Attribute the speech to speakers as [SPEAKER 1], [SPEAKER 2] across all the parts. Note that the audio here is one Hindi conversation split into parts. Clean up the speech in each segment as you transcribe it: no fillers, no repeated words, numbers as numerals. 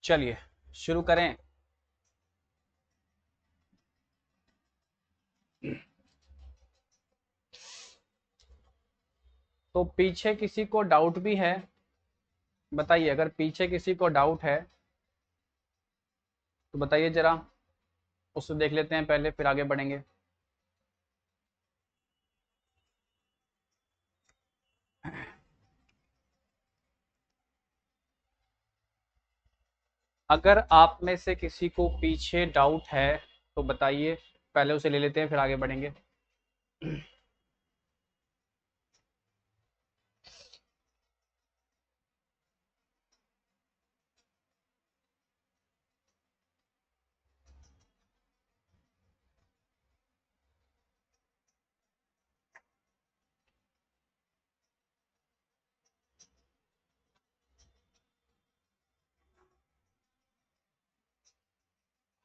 [SPEAKER 1] चलिए शुरू करें। तो पीछे किसी को डाउट भी है? बताइए, अगर पीछे किसी को डाउट है तो बताइए जरा, उससे देख लेते हैं पहले, फिर आगे बढ़ेंगे। अगर आप में से किसी को पीछे डाउट है तो बताइए, पहले उसे ले लेते हैं फिर आगे बढ़ेंगे।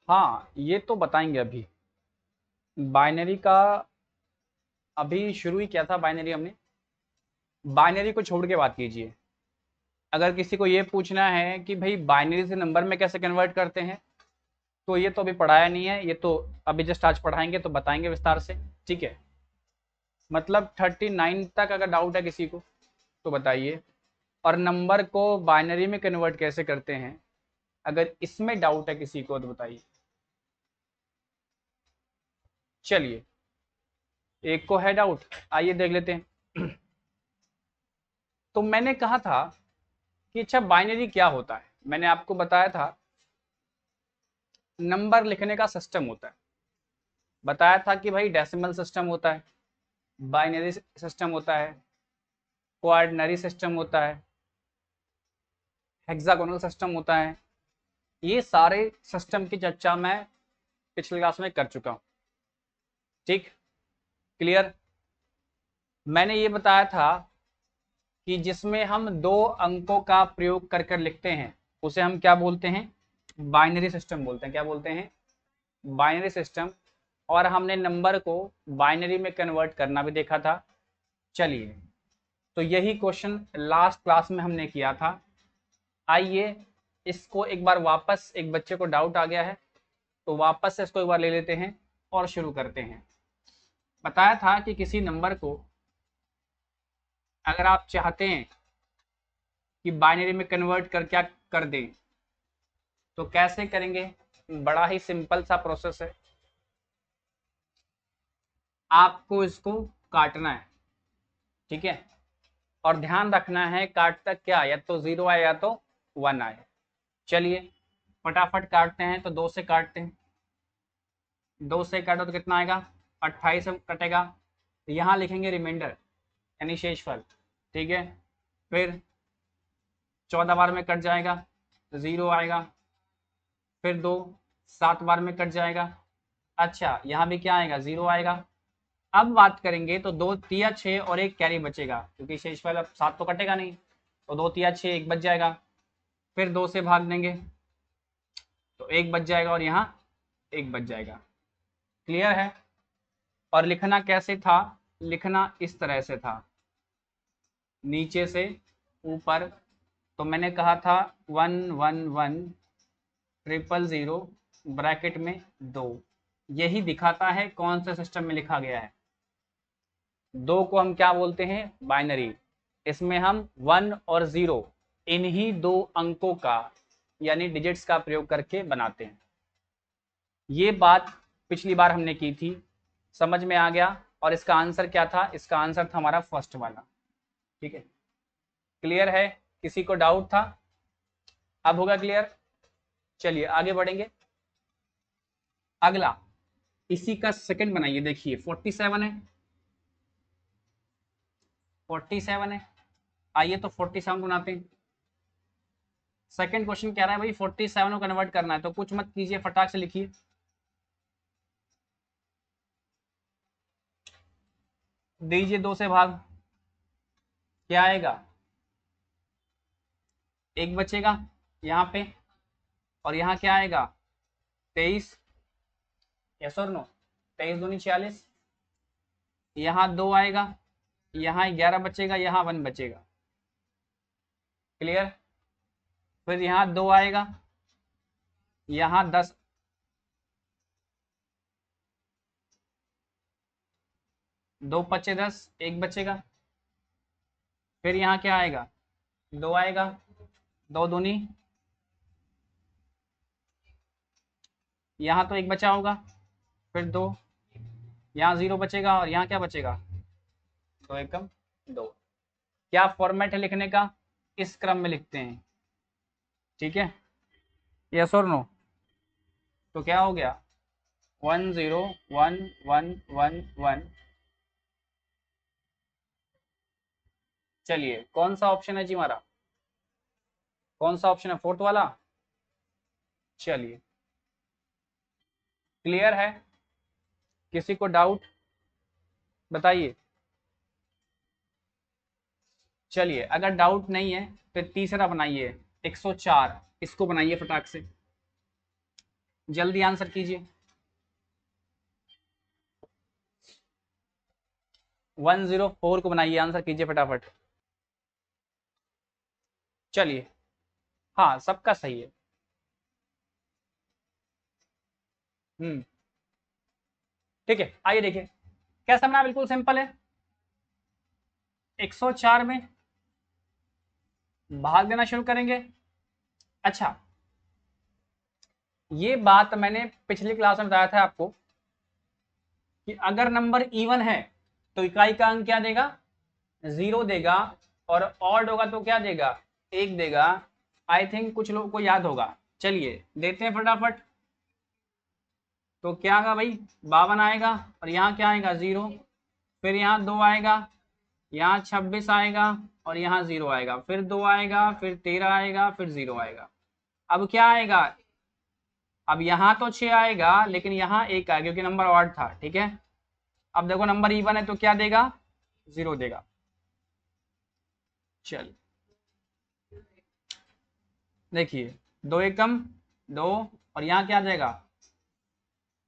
[SPEAKER 1] हाँ, ये तो बताएंगे अभी। बाइनरी का अभी शुरू ही किया था, बाइनरी हमने। बाइनरी को छोड़ के बात कीजिए। अगर किसी को ये पूछना है कि भाई बाइनरी से नंबर में कैसे कन्वर्ट करते हैं, तो ये तो अभी पढ़ाया नहीं है, ये तो अभी जस्ट आज पढ़ाएंगे, तो बताएंगे विस्तार से। ठीक है, मतलब 39 तक अगर डाउट है किसी को तो बताइए। और नंबर को बाइनरी में कन्वर्ट कैसे करते हैं, अगर इसमें डाउट है किसी को तो बताइए। चलिए, एक को है डाउट, आइए देख लेते हैं। तो मैंने कहा था कि अच्छा बाइनरी क्या होता है। मैंने आपको बताया था नंबर लिखने का सिस्टम होता है। बताया था कि भाई डेसिमल सिस्टम होता है, बाइनरी सिस्टम होता है, क्वाड्रनरी सिस्टम होता है, हेक्सागोनल सिस्टम होता है। ये सारे सिस्टम की चर्चा मैं पिछले क्लास में कर चुका हूँ। ठीक, क्लियर। मैंने ये बताया था कि जिसमें हम दो अंकों का प्रयोग कर कर लिखते हैं उसे हम क्या बोलते हैं, बाइनरी सिस्टम बोलते हैं। क्या बोलते हैं, बाइनरी सिस्टम। और हमने नंबर को बाइनरी में कन्वर्ट करना भी देखा था। चलिए, तो यही क्वेश्चन लास्ट क्लास में हमने किया था। आइए इसको एक बार वापस, एक बच्चे को डाउट आ गया है तो वापस से इसको एक बार ले लेते हैं और शुरू करते हैं। बताया था कि किसी नंबर को अगर आप चाहते हैं कि बाइनरी में कन्वर्ट कर क्या कर दें तो कैसे करेंगे। बड़ा ही सिंपल सा प्रोसेस है। आपको इसको काटना है, ठीक है। और ध्यान रखना है काटता क्या, या तो 0 आए या तो 1 आए। चलिए फटाफट काटते हैं। तो 2 से काटते हैं, 2 से काटो तो कितना आएगा, 28 से कटेगा। तो यहाँ लिखेंगे रिमाइंडर यानी शेषफल, ठीक है। फिर 14 बार में कट जाएगा तो 0 आएगा। फिर 2 7 बार में कट जाएगा। अच्छा, यहाँ भी क्या आएगा, 0 आएगा। अब बात करेंगे तो 2 तिया 6 और एक कैरी बचेगा, क्योंकि शेषफल अब 7 तो कटेगा नहीं, तो 2 तिया 6 एक बच जाएगा। फिर 2 से भाग देंगे तो एक बच जाएगा और यहाँ एक बच जाएगा। क्लियर है। और लिखना कैसे था, लिखना इस तरह से था, नीचे से ऊपर। तो मैंने कहा था 111 000 ब्रैकेट में 2। यही दिखाता है कौन से सिस्टम में लिखा गया है। 2 को हम क्या बोलते हैं, बाइनरी। इसमें हम 1 और 0 इन्हीं दो अंकों का यानी डिजिट्स का प्रयोग करके बनाते हैं। ये बात पिछली बार हमने की थी, समझ में आ गया। और इसका आंसर क्या था, इसका आंसर था हमारा फर्स्ट वाला। ठीक है, क्लियर है। किसी को डाउट था, अब होगा क्लियर। चलिए आगे बढ़ेंगे। अगला इसी का सेकंड बनाइए। देखिए 47 है, 47 है। आइए तो 47 बनाते हैं। सेकंड क्वेश्चन कह रहा है भाई 47 को कन्वर्ट करना है, तो कुछ मत कीजिए, फटाक से लिखिए। दीजिए 2 से भाग, क्या आएगा, एक बचेगा यहाँ पे। और यहाँ क्या आएगा, 23। यस और नो, 23 दूनी 46। यहाँ 2 आएगा, यहाँ 11 बचेगा, यहाँ 1 बचेगा। क्लियर। फिर यहाँ 2 आएगा, यहाँ 10, दो पच्चे 10, एक बचेगा। फिर यहाँ क्या आएगा, 2 आएगा, 2 दूनी, यहाँ तो 1 बचा होगा, फिर 2, यहाँ 0 बचेगा और यहाँ क्या बचेगा, 2 एकम 2। क्या फॉर्मेट है लिखने का, इस क्रम में लिखते हैं, ठीक है, यस और नो। तो क्या हो गया, 1 0 1 1 1 1। चलिए कौन सा ऑप्शन है जी हमारा, कौन सा ऑप्शन है, फोर्थ वाला। चलिए क्लियर है, किसी को डाउट बताइए। चलिए अगर डाउट नहीं है फिर तीसरा बनाइए, 104, इसको बनाइए फटाक से, जल्दी आंसर कीजिए। 104 को बनाइए, आंसर कीजिए फटाफट। चलिए हाँ सबका सही है। ठीक है, आइए देखिए कैसा बना, बिल्कुल सिंपल है। 104 में भाग देना शुरू करेंगे। अच्छा, ये बात मैंने पिछली क्लास में बताया था आपको कि अगर नंबर इवन है तो इकाई का अंक क्या देगा, 0 देगा, और ऑड होगा तो क्या देगा, 1 देगा। आई थिंक कुछ लोगों को याद होगा, चलिए देते हैं फटाफट। तो क्या आएगा भाई, 52 आएगा, और यहाँ क्या आएगा 0, फिर यहाँ 2 आएगा, यहाँ 26 आएगा, और यहाँ 0 आएगा, फिर 2 आएगा, फिर 13 आएगा, फिर 0 आएगा। अब क्या आएगा, अब यहाँ तो 6 आएगा लेकिन यहाँ 1 आएगा क्योंकि नंबर ऑड था, ठीक है। अब देखो नंबर इवन है तो क्या देगा, 0 देगा। चल देखिए, 2 एकम 2, और यहाँ क्या आ जाएगा,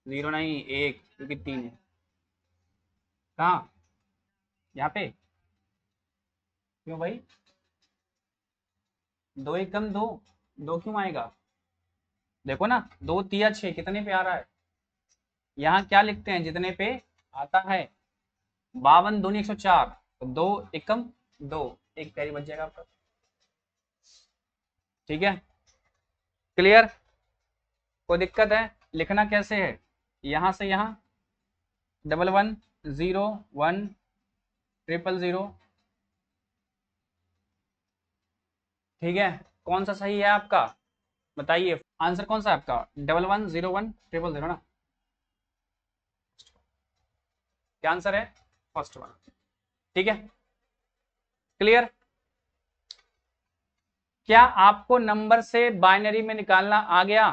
[SPEAKER 1] 0 नहीं 1, क्योंकि 3 है। कहाँ, यहाँ पे, क्यों भाई, 2 एकम 2, 2 क्यों आएगा, देखो ना 2 तिया 6 कितने पे आ रहा है, यहाँ क्या लिखते हैं, जितने पे आता है। 52 दूनी 104, तो 2 एकम 2, एक कैरी बच जाएगा आपका, ठीक है। क्लियर, कोई दिक्कत है, लिखना कैसे है, यहाँ से यहाँ 1 1 0 1 0 0, ठीक है। कौन सा सही है आपका, बताइए आंसर कौन सा है आपका, 1 1 0 1 0 0 ना, क्या आंसर है, फर्स्ट वन, ठीक है। क्लियर, क्या आपको नंबर से बाइनरी में निकालना आ गया,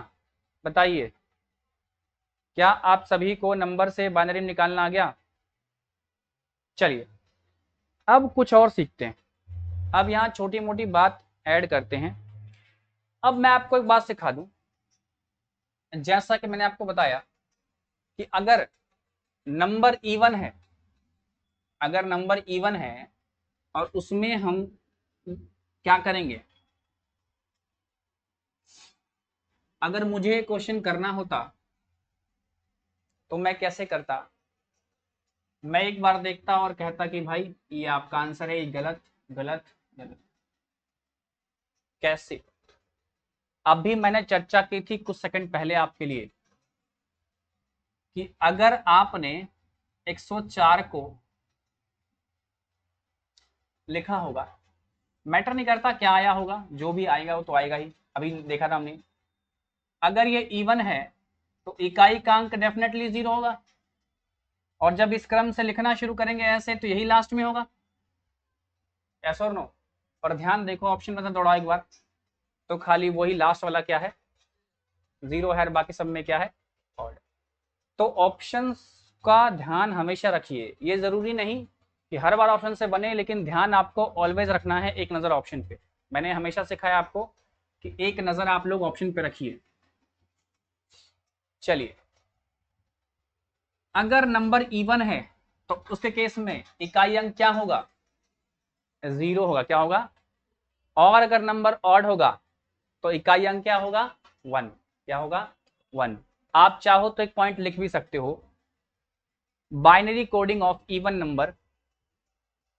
[SPEAKER 1] बताइए, क्या आप सभी को नंबर से बाइनरी में निकालना आ गया। चलिए अब कुछ और सीखते हैं, अब यहाँ छोटी मोटी बात ऐड करते हैं। अब मैं आपको एक बात सिखा दूं, जैसा कि मैंने आपको बताया कि अगर नंबर इवन है, अगर नंबर इवन है और उसमें हम क्या करेंगे, अगर मुझे क्वेश्चन करना होता तो मैं कैसे करता, मैं एक बार देखता और कहता कि भाई ये आपका आंसर है, ये गलत गलत गलत। कैसे, अभी मैंने चर्चा की थी कुछ सेकंड पहले आपके लिए कि अगर आपने 104 को लिखा होगा, मैटर नहीं करता क्या आया होगा, जो भी आएगा वो तो आएगा ही, अभी देखा था हमने। अगर ये इवन है तो इकाई का अंक डेफिनेटली 0 होगा, और जब इस क्रम से लिखना शुरू करेंगे ऐसे तो यही लास्ट में होगा, यस और नो। और ध्यान देखो ऑप्शन में दौड़ाओ एक बार, तो खाली वही लास्ट वाला क्या है, 0 है, बाकी सब में क्या है, ऑड। तो ऑप्शन का ध्यान हमेशा रखिए, ये जरूरी नहीं कि हर बार ऑप्शन से बने, लेकिन ध्यान आपको ऑलवेज रखना है एक नजर ऑप्शन पे। मैंने हमेशा सिखाया आपको कि एक नजर आप लोग ऑप्शन पे रखिए। चलिए अगर नंबर इवन है तो उसके केस में इकाई अंक क्या होगा, 0 होगा, क्या होगा, और अगर नंबर ऑड होगा तो इकाई अंक क्या होगा, 1, क्या होगा 1। आप चाहो तो एक पॉइंट लिख भी सकते हो, binary coding of even number,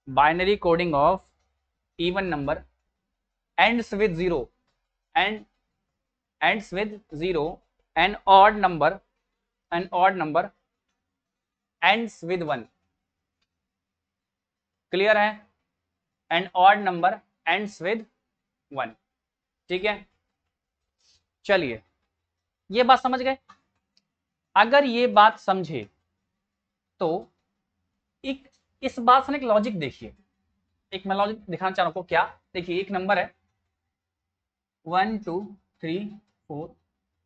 [SPEAKER 1] binary coding of even number ends with 0 and ends with 0, an odd number ends with 1। Clear है? an odd number ends with 1। ठीक है, चलिए ये बात समझ गए। अगर ये बात समझे तो एक इस बात से एक लॉजिक देखिए, एक मैं लॉजिक दिखाना चाह रहा हूं। क्या? देखिए एक नंबर है 1 2 3 4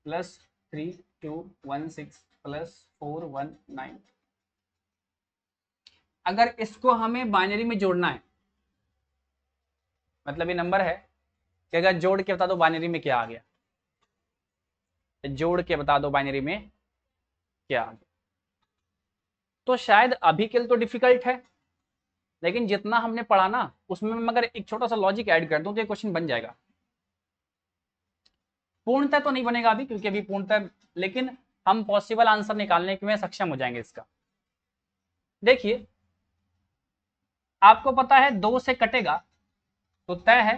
[SPEAKER 1] प्लस 3 2 1 6 प्लस 4 1 9। अगर इसको हमें बाइनरी में जोड़ना है, मतलब ये नंबर है कि अगर जोड़ के बता दो बाइनरी में क्या आ गया, जोड़ के बता दो बाइनरी में क्या आ गया, तो शायद अभी के लिए तो डिफिकल्ट है, लेकिन जितना हमने पढ़ा ना उसमें मैं अगर एक छोटा सा लॉजिक ऐड कर दूं तो ये क्वेश्चन बन जाएगा। पूर्णतः तो नहीं बनेगा अभी, क्योंकि अभी पूर्णतः, लेकिन हम पॉसिबल आंसर निकालने में सक्षम हो जाएंगे इसका। देखिए आपको पता है 2 से कटेगा तो तय है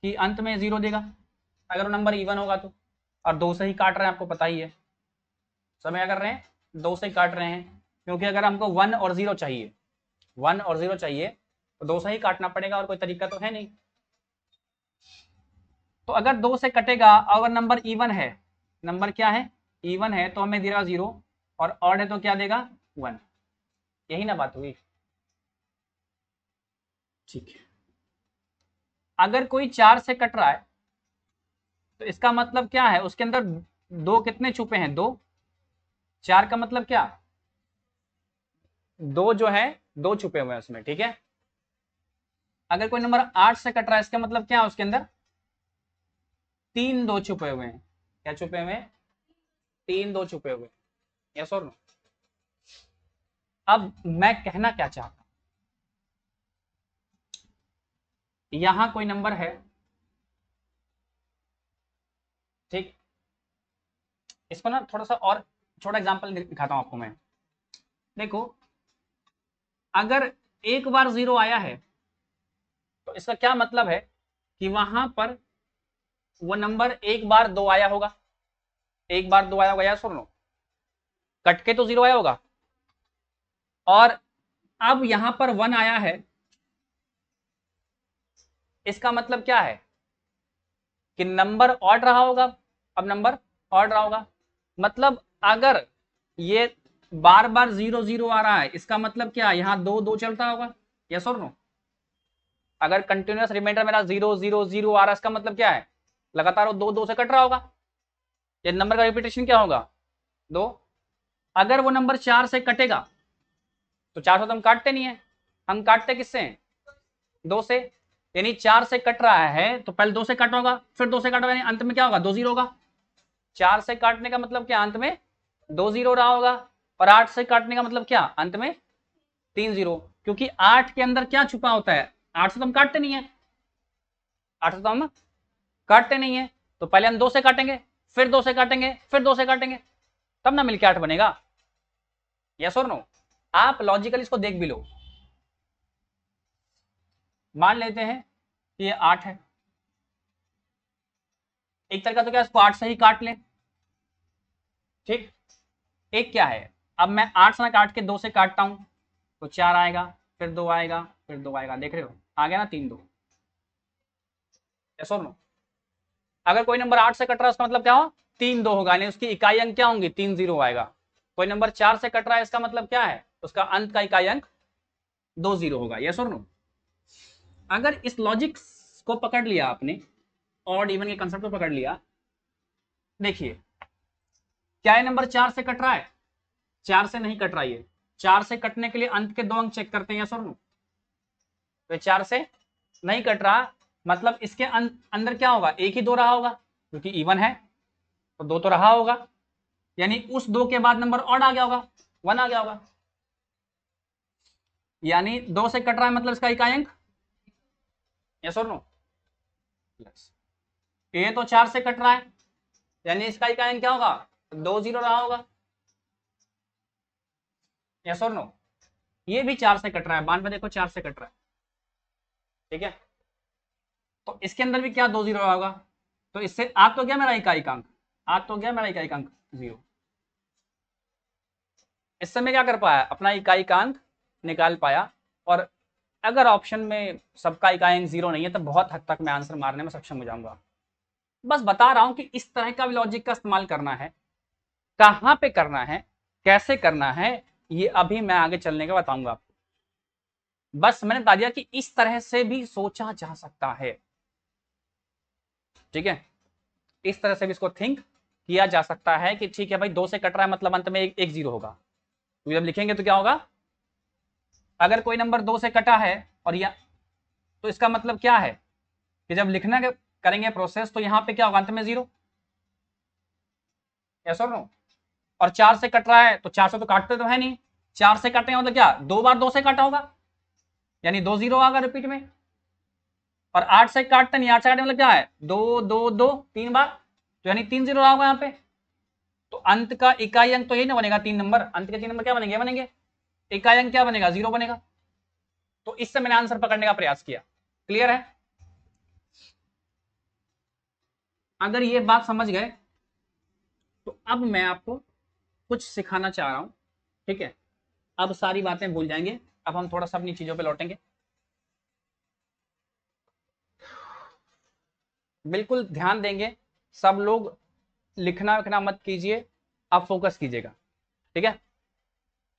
[SPEAKER 1] कि अंत में 0 देगा अगर वो नंबर इवन होगा तो, और 2 से ही काट रहे हैं, आपको पता ही है। सब क्या कर रहे हैं? 2 से काट रहे हैं, क्योंकि अगर हमको 1 और 0 चाहिए, 1 और 0 चाहिए तो 2 से ही काटना पड़ेगा, और कोई तरीका तो है नहीं। तो अगर 2 से कटेगा, अगर नंबर इवन है, नंबर क्या है? इवन है, तो हमें देगा 0, और ऑड है तो क्या देगा 1। यही ना बात हुई? ठीक है। अगर कोई 4 से कट रहा है तो इसका मतलब क्या है? उसके अंदर 2 कितने छुपे हैं? 2। 4 का मतलब क्या? 2 जो है 2 छुपे हुए हैं उसमें, ठीक है। अगर कोई नंबर 8 से कट रहा है, इसका मतलब क्या है? उसके अंदर 3 2 छुपे हुए हैं। क्या छुपे हुए हैं? 3 2 छुपे हुए। यस और नो? अब मैं कहना क्या चाहता हूं, यहां कोई नंबर है, ठीक, इसको ना थोड़ा सा और छोटा एग्जांपल दिखाता हूं आपको मैं। देखो अगर एक बार 0 आया है तो इसका क्या मतलब है कि वहां पर वो नंबर एक बार 2 आया होगा, एक बार 2 आया होगा। या सुन लो, कट के तो 0 आया होगा, और अब यहां पर 1 आया है, इसका मतलब क्या है कि नंबर ऑड रहा होगा। अब नंबर ऑड रहा होगा, मतलब अगर ये बार बार 0 0 आ रहा है, इसका मतलब क्या? यहां 2 2 चलता होगा। यस और नो? अगर कंटिन्यूअस रिमाइंडर मेरा 0 0 0 आ रहा है, इसका मतलब क्या है? लगातार 2 2 से कट रहा होगा। ये नंबर का रिपीटेशन क्या होगा? 2। अगर वो नंबर 4 से कटेगा तो 4 से तो हम काटते नहीं है, हम काटते किससे? 2 से। यानी 4 से कट रहा है तो पहले 2 से काटा होगा, फिर 2 से काटा होगा, यानी अंत में क्या होगा? 2 0 होगा। 4 से काटने का मतलब क्या? अंत में 2 0 रहा होगा। और 8 से काटने का मतलब क्या? अंत में 3 0। क्योंकि 8 के अंदर क्या छुपा होता है? 8 से तो हम काटते नहीं है, 8 से तो हम काटते नहीं है, तो पहले हम 2 से काटेंगे, फिर 2 से काटेंगे, फिर 2 से काटेंगे, तब ना मिलके 8 बनेगा। यस और नो? आप लॉजिकल इसको देख भी लो। मान लेते हैं कि ये 8 है, एक तरीका तो क्या, इसको 8 से ही काट लें, ठीक। एक क्या है, अब मैं 8 से ना काट के 2 से काटता हूं तो 4 आएगा, फिर 2 आएगा, फिर 2 आएगा, देख रहे हो? आ गया ना 3 2। यस और नो? अगर कोई नंबर 8 से कट रहा है, उसका मतलब क्या हो? 3 2 होगा, यानी उसकी इकाई अंक क्या होंगी? 3 0 आएगा। कोई नंबर 4 से कट रहा है, इसका मतलब क्या है? उसका अंत का इकाई अंक 2 0 होगा। यस और नो? अगर इस लॉजिक को पकड़ लिया आपने, ऑड इवन के कंसेप्ट को पकड़ लिया, देखिए क्या ये नंबर 4 से कट रहा है? 4 से नहीं कट रहा है। 4 से कटने के लिए अंत के 2 अंक चेक करते हैं। यस और नो? तो 4 से नहीं कट रहा, मतलब इसके अंदर क्या होगा? एक ही 2 रहा होगा, क्योंकि इवन है तो 2 तो रहा होगा, यानी उस 2 के बाद नंबर ऑड आ गया होगा, 1 आ गया होगा। यानी 2 से कट रहा है, मतलब इसका इकाई अंक। यस और नो? ये तो 4 से कट रहा है, यानी इसका इकाई क्या होगा, 2 जीरो रहा होगा, यस और नो। ये भी 4 से कट रहा है, 92 देखो 4 से कट रहा है, ठीक है। तो इसके अंदर भी क्या 2 जीरो रहा होगा, तो इससे आ तो गया मेरा इकाई अंक, आ तो गया मेरा इकाई अंक 0। इससे मैं क्या कर पाया, अपना इकाई का अंक निकाल पाया। और अगर ऑप्शन में सबका इकाई अंक 0 नहीं है तो बहुत हद तक मैं आंसर मारने में सक्षम हो जाऊंगा। बस बता रहा हूं कि इस तरह का भी लॉजिक का इस्तेमाल करना है, कहां पे करना है, कैसे करना है, ये अभी मैं आगे चलने का बताऊंगा आपको। बस मैंने बता दिया कि इस तरह से भी सोचा जा सकता है, ठीक है। इस तरह से भी इसको थिंक किया जा सकता है कि ठीक है भाई 2 से कट रहा है मतलब अंत में एक 0 होगा, तो जब लिखेंगे तो क्या होगा, अगर कोई नंबर 2 से कटा है और या तो इसका मतलब क्या है कि जब लिखना करेंगे प्रोसेस तो यहां पे क्या होगा, अंत में 0, यस और नो। और 4 से कट रहा है तो 4 से तो काटते तो है नहीं, 4 से काटे हो तो क्या 2 बार 2 से काटा होगा, यानी 2 जीरो आएगा रिपीट में। और 8 से काटते नहीं, 8 से काटने मतलब क्या है 2 2 2 3 बार, तो यानी 3 जीरो होगा यहाँ पे। तो अंत का इकाई अंक तो यही ना बनेगा 3 नंबर, अंत के 3 नंबर क्या बनेंगे, इकाई अंक क्या बनेगा 0 बनेगा। तो इससे मैंने आंसर पकड़ने का प्रयास किया। क्लियर है, अगर ये बात समझ गए तो अब मैं आपको कुछ सिखाना चाह रहा हूं, ठीक है। अब सारी बातें भूल जाएंगे, अब हम थोड़ा सा अपनी चीजों पे लौटेंगे। बिल्कुल ध्यान देंगे सब लोग, लिखना विखना मत कीजिए, आप फोकस कीजिएगा, ठीक है।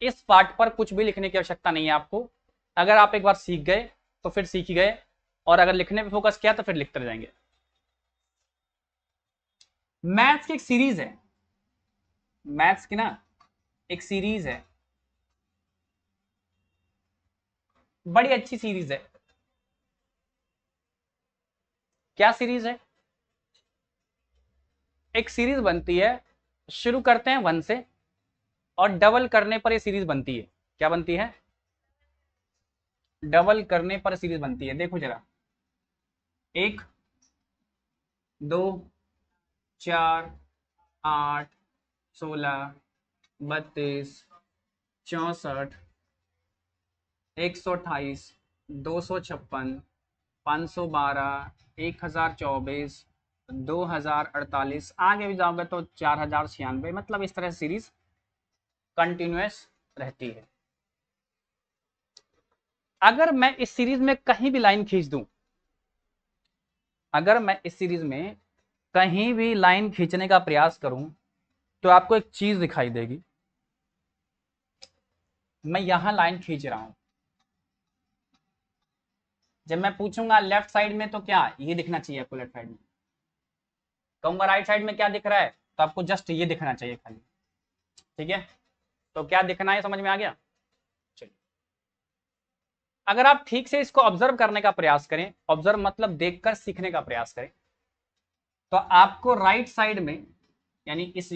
[SPEAKER 1] इस पार्ट पर कुछ भी लिखने की आवश्यकता नहीं है आपको, अगर आप एक बार सीख गए तो फिर सीख ही गए, और अगर लिखने पे फोकस किया तो फिर लिखते जाएंगे। मैथ्स की एक सीरीज है, मैथ्स की ना एक सीरीज है, बड़ी अच्छी सीरीज है। क्या सीरीज है, एक सीरीज बनती है, शुरू करते हैं 1 से और डबल करने पर ये सीरीज बनती है। क्या बनती है, डबल करने पर सीरीज बनती है। देखो जरा, 1 2 4 8 16 32 64 128 256 512 1024 2048, आगे भी जाओगे तो 4096, मतलब इस तरह सीरीज कंटिन्यूअस रहती है। अगर मैं इस सीरीज में कहीं भी लाइन खींच दूं, अगर मैं इस सीरीज में कहीं भी लाइन खींचने का प्रयास करूं तो आपको एक चीज दिखाई देगी। मैं यहां लाइन खींच रहा हूं, जब मैं पूछूंगा लेफ्ट साइड में तो क्या ये दिखना चाहिए आपको, लेफ्ट साइड में कहूंगा राइट साइड में क्या दिख रहा है तो आपको जस्ट ये दिखना चाहिए खाली, ठीक है। तो क्या दिखना है समझ में आ गया। चलिए, अगर आप ठीक से इसको ऑब्जर्व करने का प्रयास करें, ऑब्जर्व मतलब देखकर सीखने का प्रयास करें, तो आपको राइट साइड में, यानी इस,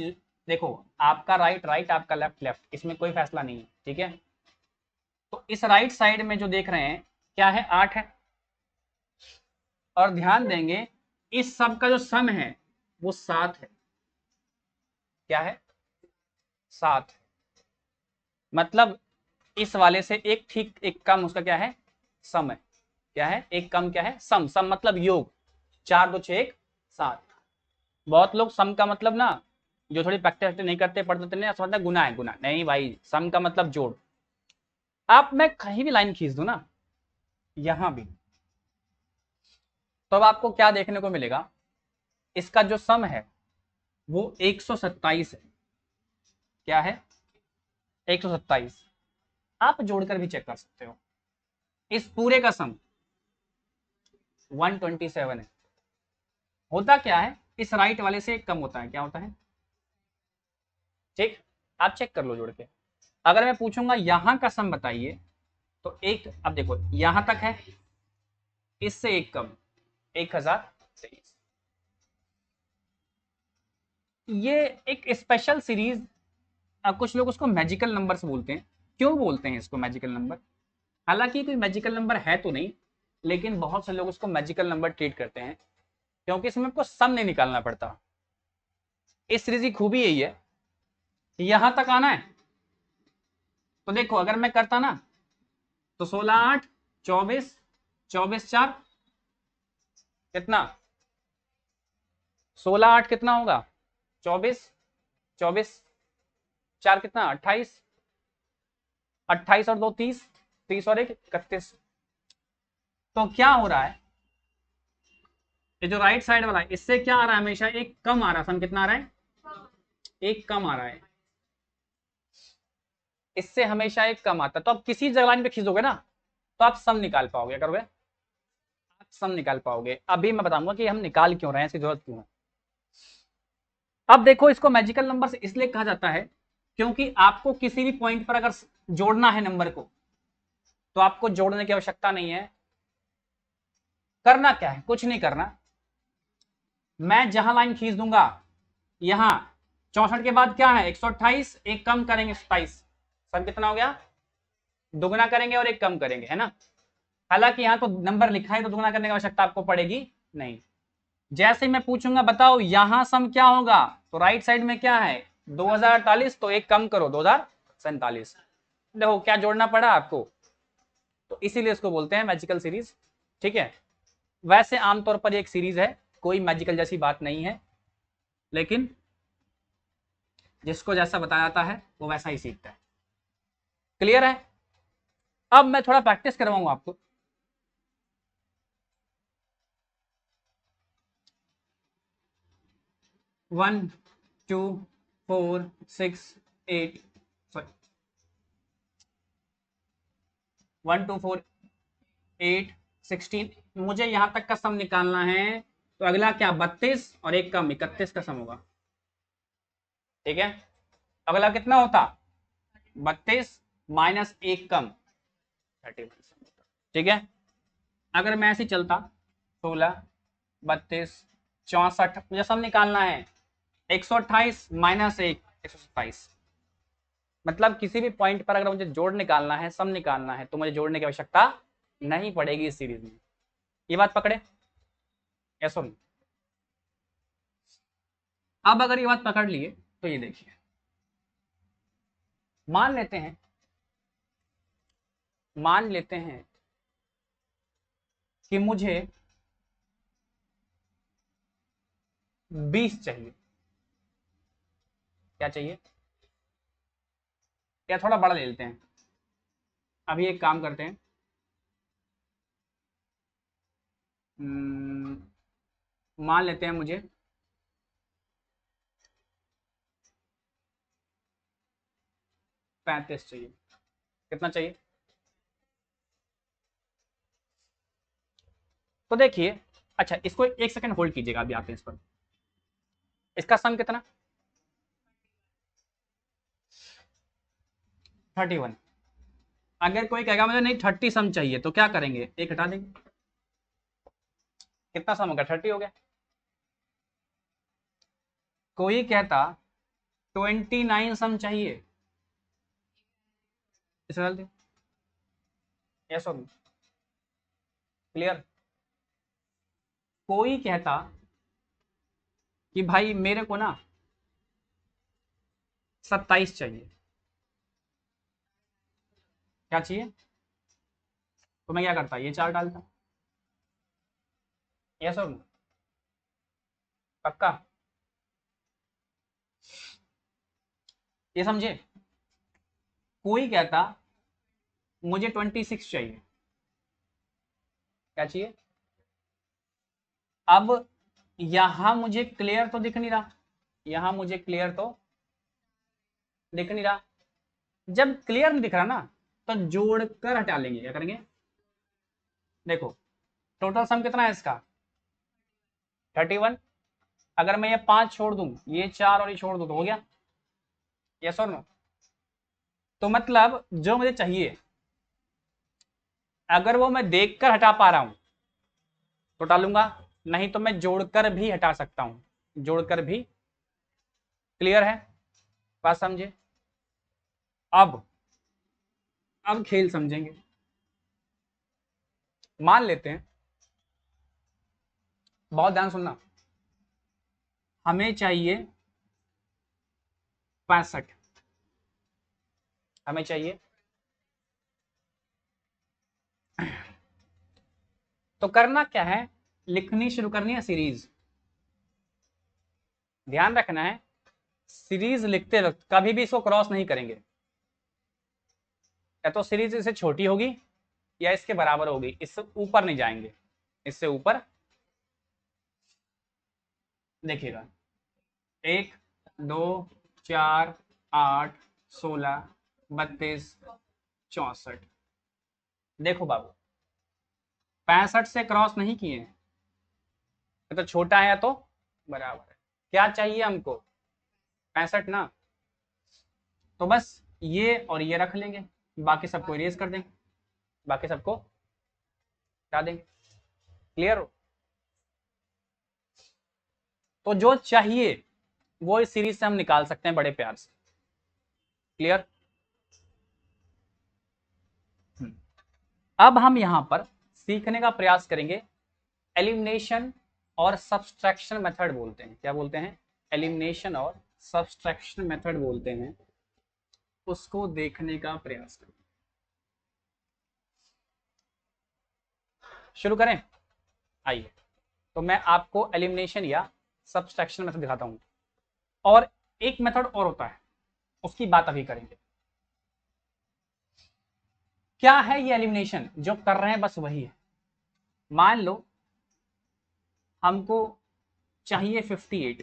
[SPEAKER 1] देखो आपका राइट राइट, आपका लेफ्ट लेफ्ट, इसमें कोई फैसला नहीं है, ठीक है। तो इस राइट साइड में जो देख रहे हैं क्या है, 8 है। और ध्यान देंगे इस सब का जो सम है वो 7 है। क्या है, 7। मतलब इस वाले से एक ठीक एक कम उसका क्या है, सम है। क्या है, एक कम क्या है, सम। सम मतलब योग, 4 2 6 1 7। बहुत लोग सम का मतलब ना, जो थोड़ी प्रैक्टिस नहीं करते पढ़ते नहीं समझते गुना है, गुना नहीं भाई, सम का मतलब जोड़। आप मैं कहीं भी लाइन खींच दूं ना, यहां भी, तो अब आपको क्या देखने को मिलेगा, इसका जो सम है वो 127 है। क्या है, 127। आप जोड़कर भी चेक कर सकते हो, इस पूरे का सम 127 है। होता क्या है, इस राइट वाले से एक कम होता है, क्या होता है, ठीक। आप चेक कर लो जोड़ के। अगर मैं पूछूंगा यहां का सम बताइए तो एक, अब देखो यहां तक है, इससे एक कम 1023। ये एक स्पेशल सीरीज, कुछ लोग उसको मैजिकल नंबर्स बोलते हैं। क्यों बोलते हैं इसको मैजिकल नंबर, हालांकि कोई मैजिकल नंबर है तो नहीं, लेकिन बहुत से लोग उसको मैजिकल नंबर ट्रीट करते हैं क्योंकि इसमें आपको सम नहीं निकालना पड़ता। इस सीरीज की खूबी यही है, यहां तक आना है। तो देखो अगर मैं करता ना तो 16 8 24, 24 4 कितना, 16 8 कितना होगा, 24, 24 4 कितना 28, 28 और 2 30, 30 और 1 31। तो क्या हो रहा है, ये जो राइट साइड वाला है इससे क्या आ रहा है, हमेशा एक कम आ रहा है। सम कितना आ रहा है, एक कम आ रहा है, इससे हमेशा एक कम आता है। तो आप किसी जगह लाइन पे खींचोगे ना तो आप सम निकाल पाओगे, करोगे आप सम निकाल पाओगे। अभी मैं बताऊंगा कि हम निकाल क्यों रहे हैं, इसकी जरूरत क्यों है। अब देखो इसको मैजिकल नंबर से इसलिए कहा जाता है क्योंकि आपको किसी भी पॉइंट पर अगर जोड़ना है नंबर को तो आपको जोड़ने की आवश्यकता नहीं है। करना क्या है, कुछ नहीं करना, मैं जहां लाइन खींच दूंगा यहां 64 के बाद क्या है 128, एक कम करेंगे 27, सब कितना हो गया, दुगना करेंगे और एक कम करेंगे, है ना। हालांकि यहां तो नंबर लिखा है तो दुगना करने की आवश्यकता आपको पड़ेगी नहीं। जैसे मैं पूछूंगा बताओ यहां सम क्या होगा, तो राइट साइड में क्या है 2048, तो एक कम करो 2047। देखो क्या जोड़ना पड़ा आपको, तो इसीलिए इसको बोलते हैं मैजिकल सीरीज। ठीक है, वैसे आमतौर पर एक सीरीज है, कोई मैजिकल जैसी बात नहीं है, लेकिन जिसको जैसा बताया जाता है वो वैसा ही सीखता है। क्लियर है। अब मैं थोड़ा प्रैक्टिस करवाऊंगा आपको। One two four six eight, sorry 1 2 4 8 16, मुझे यहां तक का सम निकालना है। तो अगला क्या 32 और एक कम 31 का सम होगा। ठीक है, अगला कितना होता 32 माइनस एक कम 31। ठीक है, अगर मैं ऐसे चलता 16 32 64, मुझे सम निकालना है 128 माइनस एक 127। मतलब किसी भी पॉइंट पर अगर मुझे जोड़ निकालना है, सम निकालना है, तो मुझे जोड़ने की आवश्यकता नहीं पड़ेगी इस सीरीज में। ये बात पकड़े, या सुन। अब अगर ये बात पकड़ लिए तो ये देखिए, मान लेते हैं, मान लेते हैं कि मुझे 20 चाहिए। क्या चाहिए, या थोड़ा बड़ा ले लेते हैं। अभी एक काम करते हैं, मान लेते हैं मुझे 35 चाहिए। कितना चाहिए, तो देखिए, अच्छा इसको एक सेकंड होल्ड कीजिएगा, अभी आते हैं इस पर। इसका सम कितना 31। अगर कोई कहेगा मुझे नहीं 30 सम चाहिए तो क्या करेंगे, एक हटा देंगे, कितना सम होगा 30 हो गया। कोई कहता 29 सम चाहिए, इसे डाल दे, यस और क्लियर। कोई कहता कि भाई मेरे को ना 27 चाहिए, क्या चाहिए, तो मैं क्या करता ये चार डालता, यस और पक्का, ये समझे। कोई कहता मुझे 26 चाहिए, क्या चाहिए। अब यहां मुझे क्लियर तो दिख नहीं रहा, यहां मुझे क्लियर तो दिख नहीं रहा। जब क्लियर नहीं दिख रहा ना तो जोड़कर हटा लेंगे, क्या करेंगे, देखो टोटल सम कितना है इसका 31। अगर मैं ये 5 छोड़ दूं, ये 4 और ये छोड़ दूं तो हो गया, यस और नो। तो मतलब जो मुझे चाहिए अगर वो मैं देखकर हटा पा रहा हूं तो डालूंगा, नहीं तो मैं जोड़कर भी हटा सकता हूं, जोड़कर भी। क्लियर है, बात समझे। अब खेल समझेंगे। मान लेते हैं, बहुत ध्यान सुनना, हमें चाहिए 65 हमें चाहिए। तो करना क्या है, लिखनी शुरू करनी है सीरीज। ध्यान रखना है सीरीज लिखते वक्त कभी भी इसको क्रॉस नहीं करेंगे, या तो सीरीज इससे छोटी होगी या इसके बराबर होगी, इससे ऊपर नहीं जाएंगे, इससे ऊपर। देखिएगा 1 2 4 8 16 32 64। देखो बाबू 65 से क्रॉस नहीं किए हैं, ये तो छोटा है या तो बराबर है। क्या चाहिए हमको, 65 ना, तो बस ये और ये रख लेंगे, बाकी सबको इरेज कर देंगे, बाकी सबको हटा देंगे। क्लियर हो? तो जो चाहिए वो इस सीरीज से हम निकाल सकते हैं बड़े प्यार से। क्लियर? अब हम यहां पर सीखने का प्रयास करेंगे एलिमिनेशन और सब्सट्रैक्शन मेथड बोलते हैं। क्या बोलते हैं? एलिमिनेशन और सब्सट्रैक्शन मेथड बोलते हैं, उसको देखने का प्रयास करें। शुरू करें? आइए, तो मैं आपको एलिमिनेशन या सब्सट्रैक्शन मेथड दिखाता हूं, और एक मेथड और होता है, उसकी बात अभी करेंगे। क्या है ये एलिमिनेशन जो कर रहे हैं, बस वही है। मान लो हमको चाहिए 58,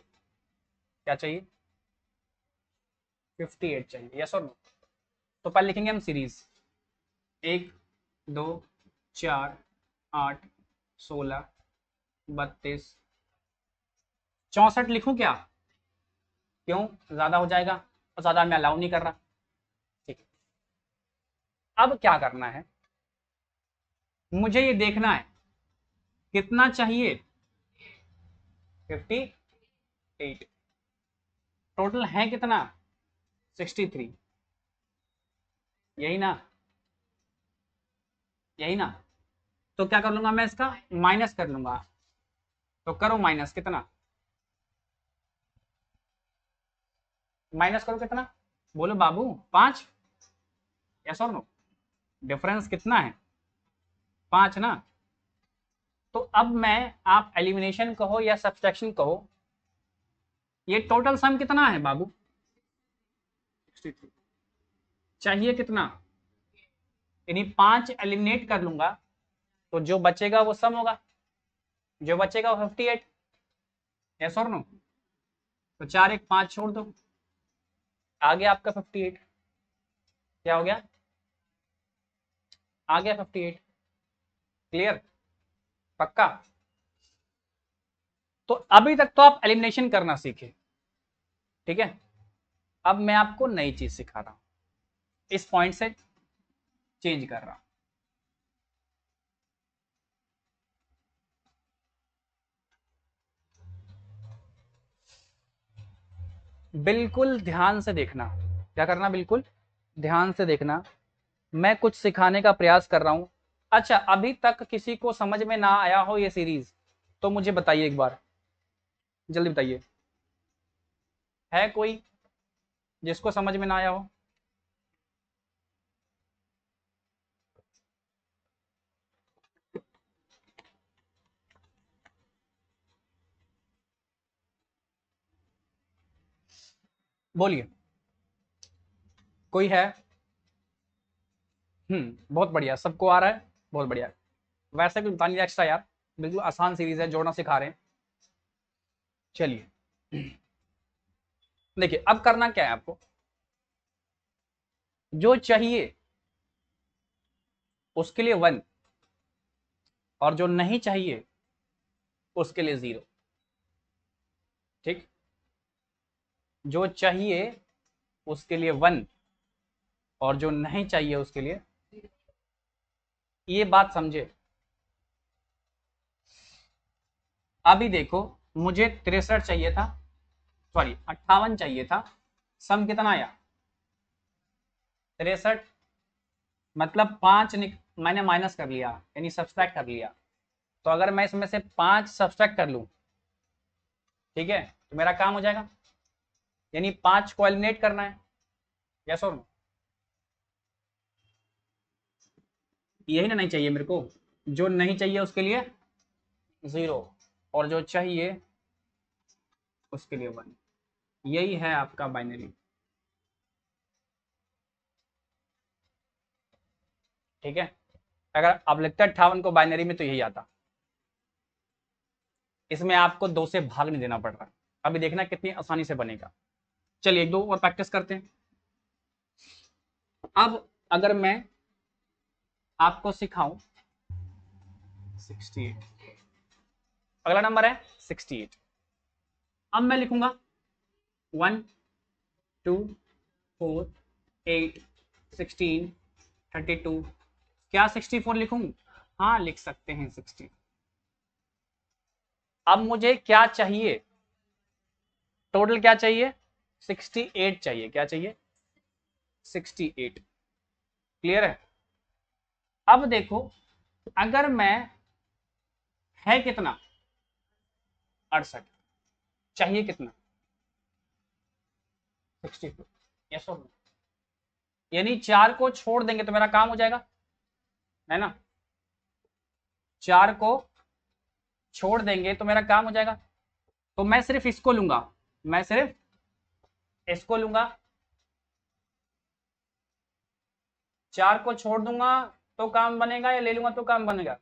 [SPEAKER 1] क्या चाहिए? 58 चाहिए, यस और नो? तो पहले लिखेंगे हम सीरीज 1 2 4 8 16 32 64 लिखूं क्या? क्यों? ज्यादा हो जाएगा और ज्यादा मैं अलाउ नहीं कर रहा। ठीक है, अब क्या करना है, मुझे ये देखना है कितना चाहिए, 58। टोटल है कितना? 63। यही ना, यही ना? तो क्या कर लूंगा मैं, इसका माइनस कर लूंगा। तो करो माइनस, कितना माइनस करो, कितना? बोलो बाबू, 5? यस और नो? डिफरेंस कितना है? 5 ना? तो अब मैं, आप एलिमिनेशन कहो या सब्सट्रैक्शन कहो, ये टोटल सम कितना है बाबू? 63। चाहिए कितना? यानी 5 एलिमिनेट कर लूंगा तो जो बचेगा वो सम होगा, जो बचेगा वो 58। यस और नो? तो 4 1 5 छोड़ दो, आ गया आपका 58। क्या हो गया? आ गया 58। क्लियर? पक्का? तो अभी तक तो आप एलिमिनेशन करना सीखे, ठीक है? अब मैं आपको नई चीज सिखा रहा हूं, इस पॉइंट से चेंज कर रहा हूं। बिल्कुल ध्यान से देखना। क्या करना? बिल्कुल ध्यान से देखना, मैं कुछ सिखाने का प्रयास कर रहा हूं। अच्छा, अभी तक किसी को समझ में ना आया हो ये सीरीज, तो मुझे बताइए एक बार, जल्दी बताइए। है कोई जिसको समझ में ना आया हो? बोलिए, कोई है? बहुत बढ़िया, सबको आ रहा है, बहुत बढ़िया। वैसे कुछ बतानी एक्स्ट्रा यार, बिल्कुल आसान सीरीज है, जोड़ना सिखा रहे हैं। चलिए देखिए, अब करना क्या है आपको, जो चाहिए उसके लिए 1, और जो नहीं चाहिए उसके लिए 0। ठीक? जो चाहिए उसके लिए 1 और जो नहीं चाहिए उसके लिए, ये बात समझे। अभी देखो, मुझे 63 चाहिए था, सॉरी 58 चाहिए था, सम कितना आया? 63, मतलब 5 मैंने माइनस कर लिया, यानी सब्सट्रैक्ट कर लिया। तो अगर मैं इसमें से 5 सब्सट्रैक्ट कर लूं, ठीक है, तो मेरा काम हो जाएगा। यानी 5 को एलिमिनेट करना है, यस और नो? यही ना नहीं चाहिए मेरे को, जो नहीं चाहिए उसके लिए 0 और जो चाहिए उसके लिए 1। यही है आपका बाइनरी, ठीक है। अगर आप लिखते 58 को बाइनरी में तो यही आता। इसमें आपको 2 से भाग नहीं देना पड़ रहा। अभी देखना कितनी आसानी से बनेगा। चलिए एक दो और प्रैक्टिस करते हैं। अब अगर मैं आपको सिखाऊं 68, अगला नंबर है 68। अब मैं लिखूंगा 1 2 4 8 16 32। क्या 64 लिखूं? हाँ लिख सकते हैं 60। अब मुझे क्या चाहिए? टोटल क्या चाहिए? 68 चाहिए। क्या चाहिए? 68। क्लियर है? अब देखो, अगर मैं है कितना 68, चाहिए कितना 62, यस और नो? यानी 4 को छोड़ देंगे तो मेरा काम हो जाएगा, है ना? 4 को छोड़ देंगे तो मेरा काम हो जाएगा। तो मैं सिर्फ इसको लूंगा, मैं सिर्फ इसको लूंगा, 4 को छोड़ दूंगा तो काम बनेगा या ले लूंगा तो काम बनेगा?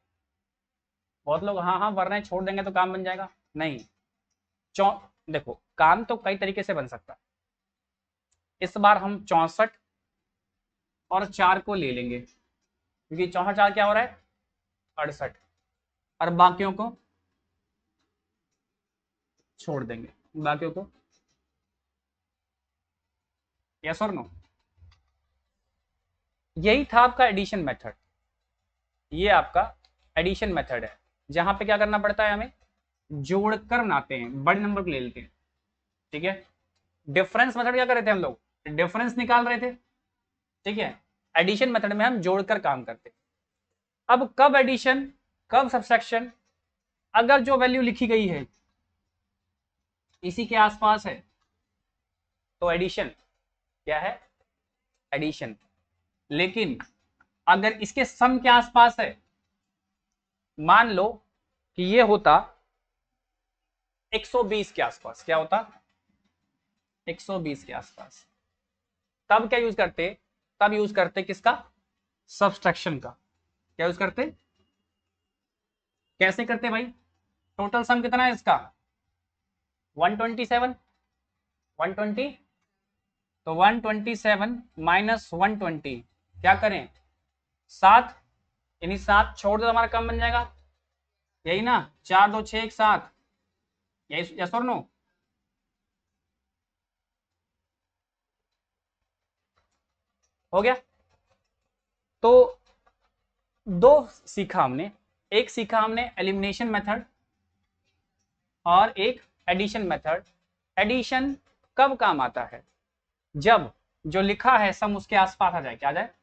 [SPEAKER 1] बहुत लोग हाँ हाँ भर रहे हैं, छोड़ देंगे तो काम बन जाएगा। नहीं, चौ देखो काम तो कई तरीके से बन सकता है। इस बार हम 64 और 4 को ले लेंगे, क्योंकि 64 4 क्या हो रहा है 68, और बाकियों को छोड़ देंगे, बाकियों को, यस और नो? यही था आपका एडिशन मेथड। ये आपका एडिशन मेथड है, जहां पे क्या करना पड़ता है, हमें जोड़कर बनाते हैं, बड़े नंबर को ले लेते हैं, ठीक है। डिफरेंस मेथड क्या कर रहे थे हम लोग? डिफरेंस निकाल रहे थे, ठीक है। एडिशन मेथड में हम जोड़कर काम करते हैं। अब कब एडिशन, कब सब्सट्रैक्शन? अगर जो वैल्यू लिखी गई है इसी के आसपास है तो एडिशन। क्या है? एडिशन। लेकिन अगर इसके सम के आसपास है, मान लो कि ये होता 120 के आसपास, क्या होता 120 के आसपास, तब क्या यूज करते? तब यूज करते किसका? सब्सट्रैक्शन का। क्या यूज करते? कैसे करते भाई? टोटल सम कितना है इसका? 127, 120। तो 127 माइनस 120 क्या करें? 7, यानी 7 छोड़ दो तो हमारा कम बन जाएगा, यही ना? 4 2 6 1 7, यही, यस और नो? हो गया। तो दो सीखा हमने, एक सीखा हमने एलिमिनेशन मेथड और एक एडिशन मेथड। एडिशन कब काम आता है? जब जो लिखा है सम उसके आसपास आ जाए। क्या आ जाए?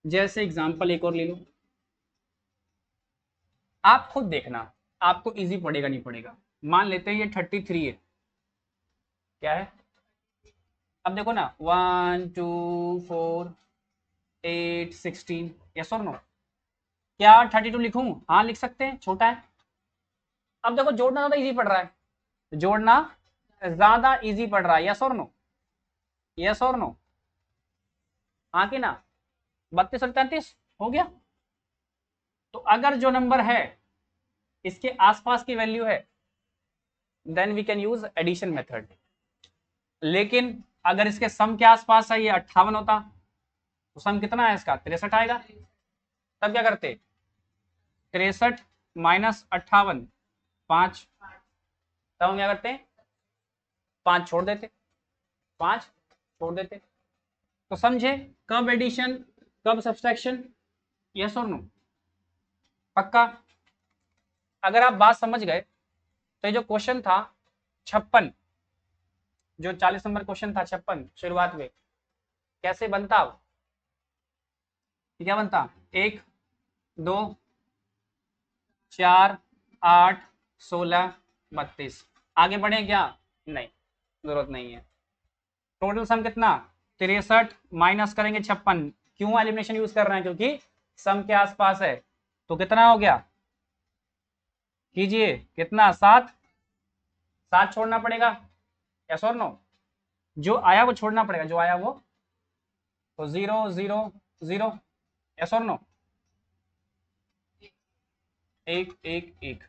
[SPEAKER 1] जैसे एग्जांपल एक और ले लो, आप खुद देखना, आपको इजी पड़ेगा नहीं पड़ेगा। मान लेते हैं ये 33 है, क्या है? अब देखो ना, 1 2 4 8 16, यस और नो? क्या 32 लिखूं? हाँ लिख सकते हैं, छोटा है। अब देखो जोड़ना ज्यादा इजी पड़ रहा है, जोड़ना ज्यादा इजी पड़ रहा है, यस और नो? यस और नो? हाँ कि ना? 32 और 33 हो गया। तो अगर जो नंबर है इसके आसपास की वैल्यू है, then we can use addition method. लेकिन अगर इसके सम के आसपास है, ये 58 होता, तो सम कितना है इसका? 63 आएगा। तब क्या करते? 63 माइनस 58 5। तब हम क्या करते हैं? 5 छोड़ देते, 5 छोड़ देते। तो समझे कब एडिशन, कब सब्सट्रैक्शन, यस और नो? पक्का? अगर आप बात समझ गए तो ये जो क्वेश्चन था 56, जो 40 नंबर क्वेश्चन था 56 शुरुआत में, कैसे बनता? क्या बनता? 1 2 4 8 16 32। आगे बढ़े क्या? नहीं, जरूरत नहीं है। टोटल सम कितना 63 माइनस करेंगे 56। क्यों एलिमिनेशन यूज कर रहे हैं, क्योंकि सम के आसपास है। तो कितना हो गया, कीजिए कितना 7, 7 छोड़ना पड़ेगा, यस और नो। जो आया वो छोड़ना पड़ेगा, जो आया वो, तो 0 0 0, यस और नो। 1 1 1,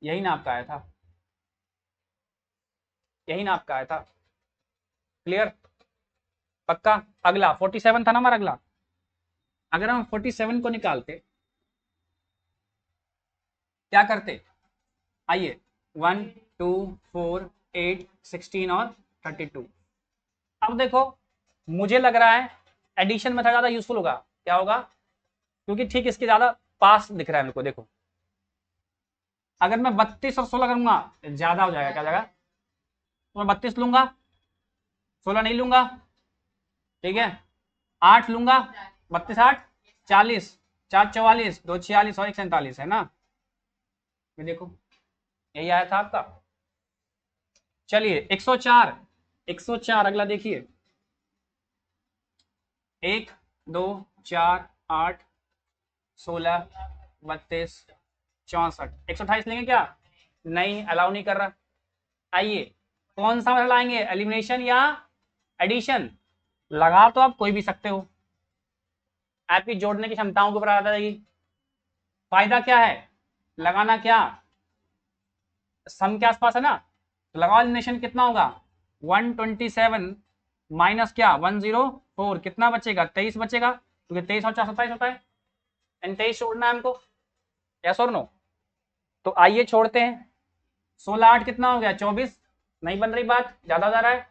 [SPEAKER 1] यही नाप का आया था, यही नाप का आया था। क्लियर, पक्का। अगला 47 था ना हमारा अगला। अगर हम 47 को निकालते क्या करते, आइए 1 2 4 8 16 और 32। अब देखो मुझे लग रहा है एडिशन मेथड ज्यादा यूजफुल होगा। क्या होगा, क्योंकि ठीक इसके ज्यादा पास दिख रहा है मेरे को। देखो अगर मैं 32 और 16 करूंगा ज्यादा हो जाएगा, क्या जाएगा, तो मैं 32 लूंगा, 16 नहीं लूंगा, ठीक है। 8 लूंगा, 32 8 40, 4 44, 2 46 और 1 47, है ना। ये देखो यही आया था आपका। चलिए 104, 104 अगला देखिए। 1 2 4 8 16 32 64, 128 लेंगे क्या, नहीं अलाउ नहीं कर रहा। आइए कौन सा वाला लाएंगे, एलिमिनेशन या एडिशन। लगा तो आप कोई भी सकते हो, आपकी जोड़ने की क्षमताओं के ऊपर आ जाएगी। फायदा क्या है, लगाना क्या, सम के आसपास है ना, तो लगाओ। एलिमिनेशन कितना होगा 127 माइनस क्या 104, कितना बचेगा 23 बचेगा, क्योंकि 23 और 4 27 होता है, एंड 23 छोड़ना है हमको, यस और नो। तो आइए छोड़ते हैं। 16 8 कितना हो गया 24, नहीं बन रही बात, ज्यादा हो जा रहा है,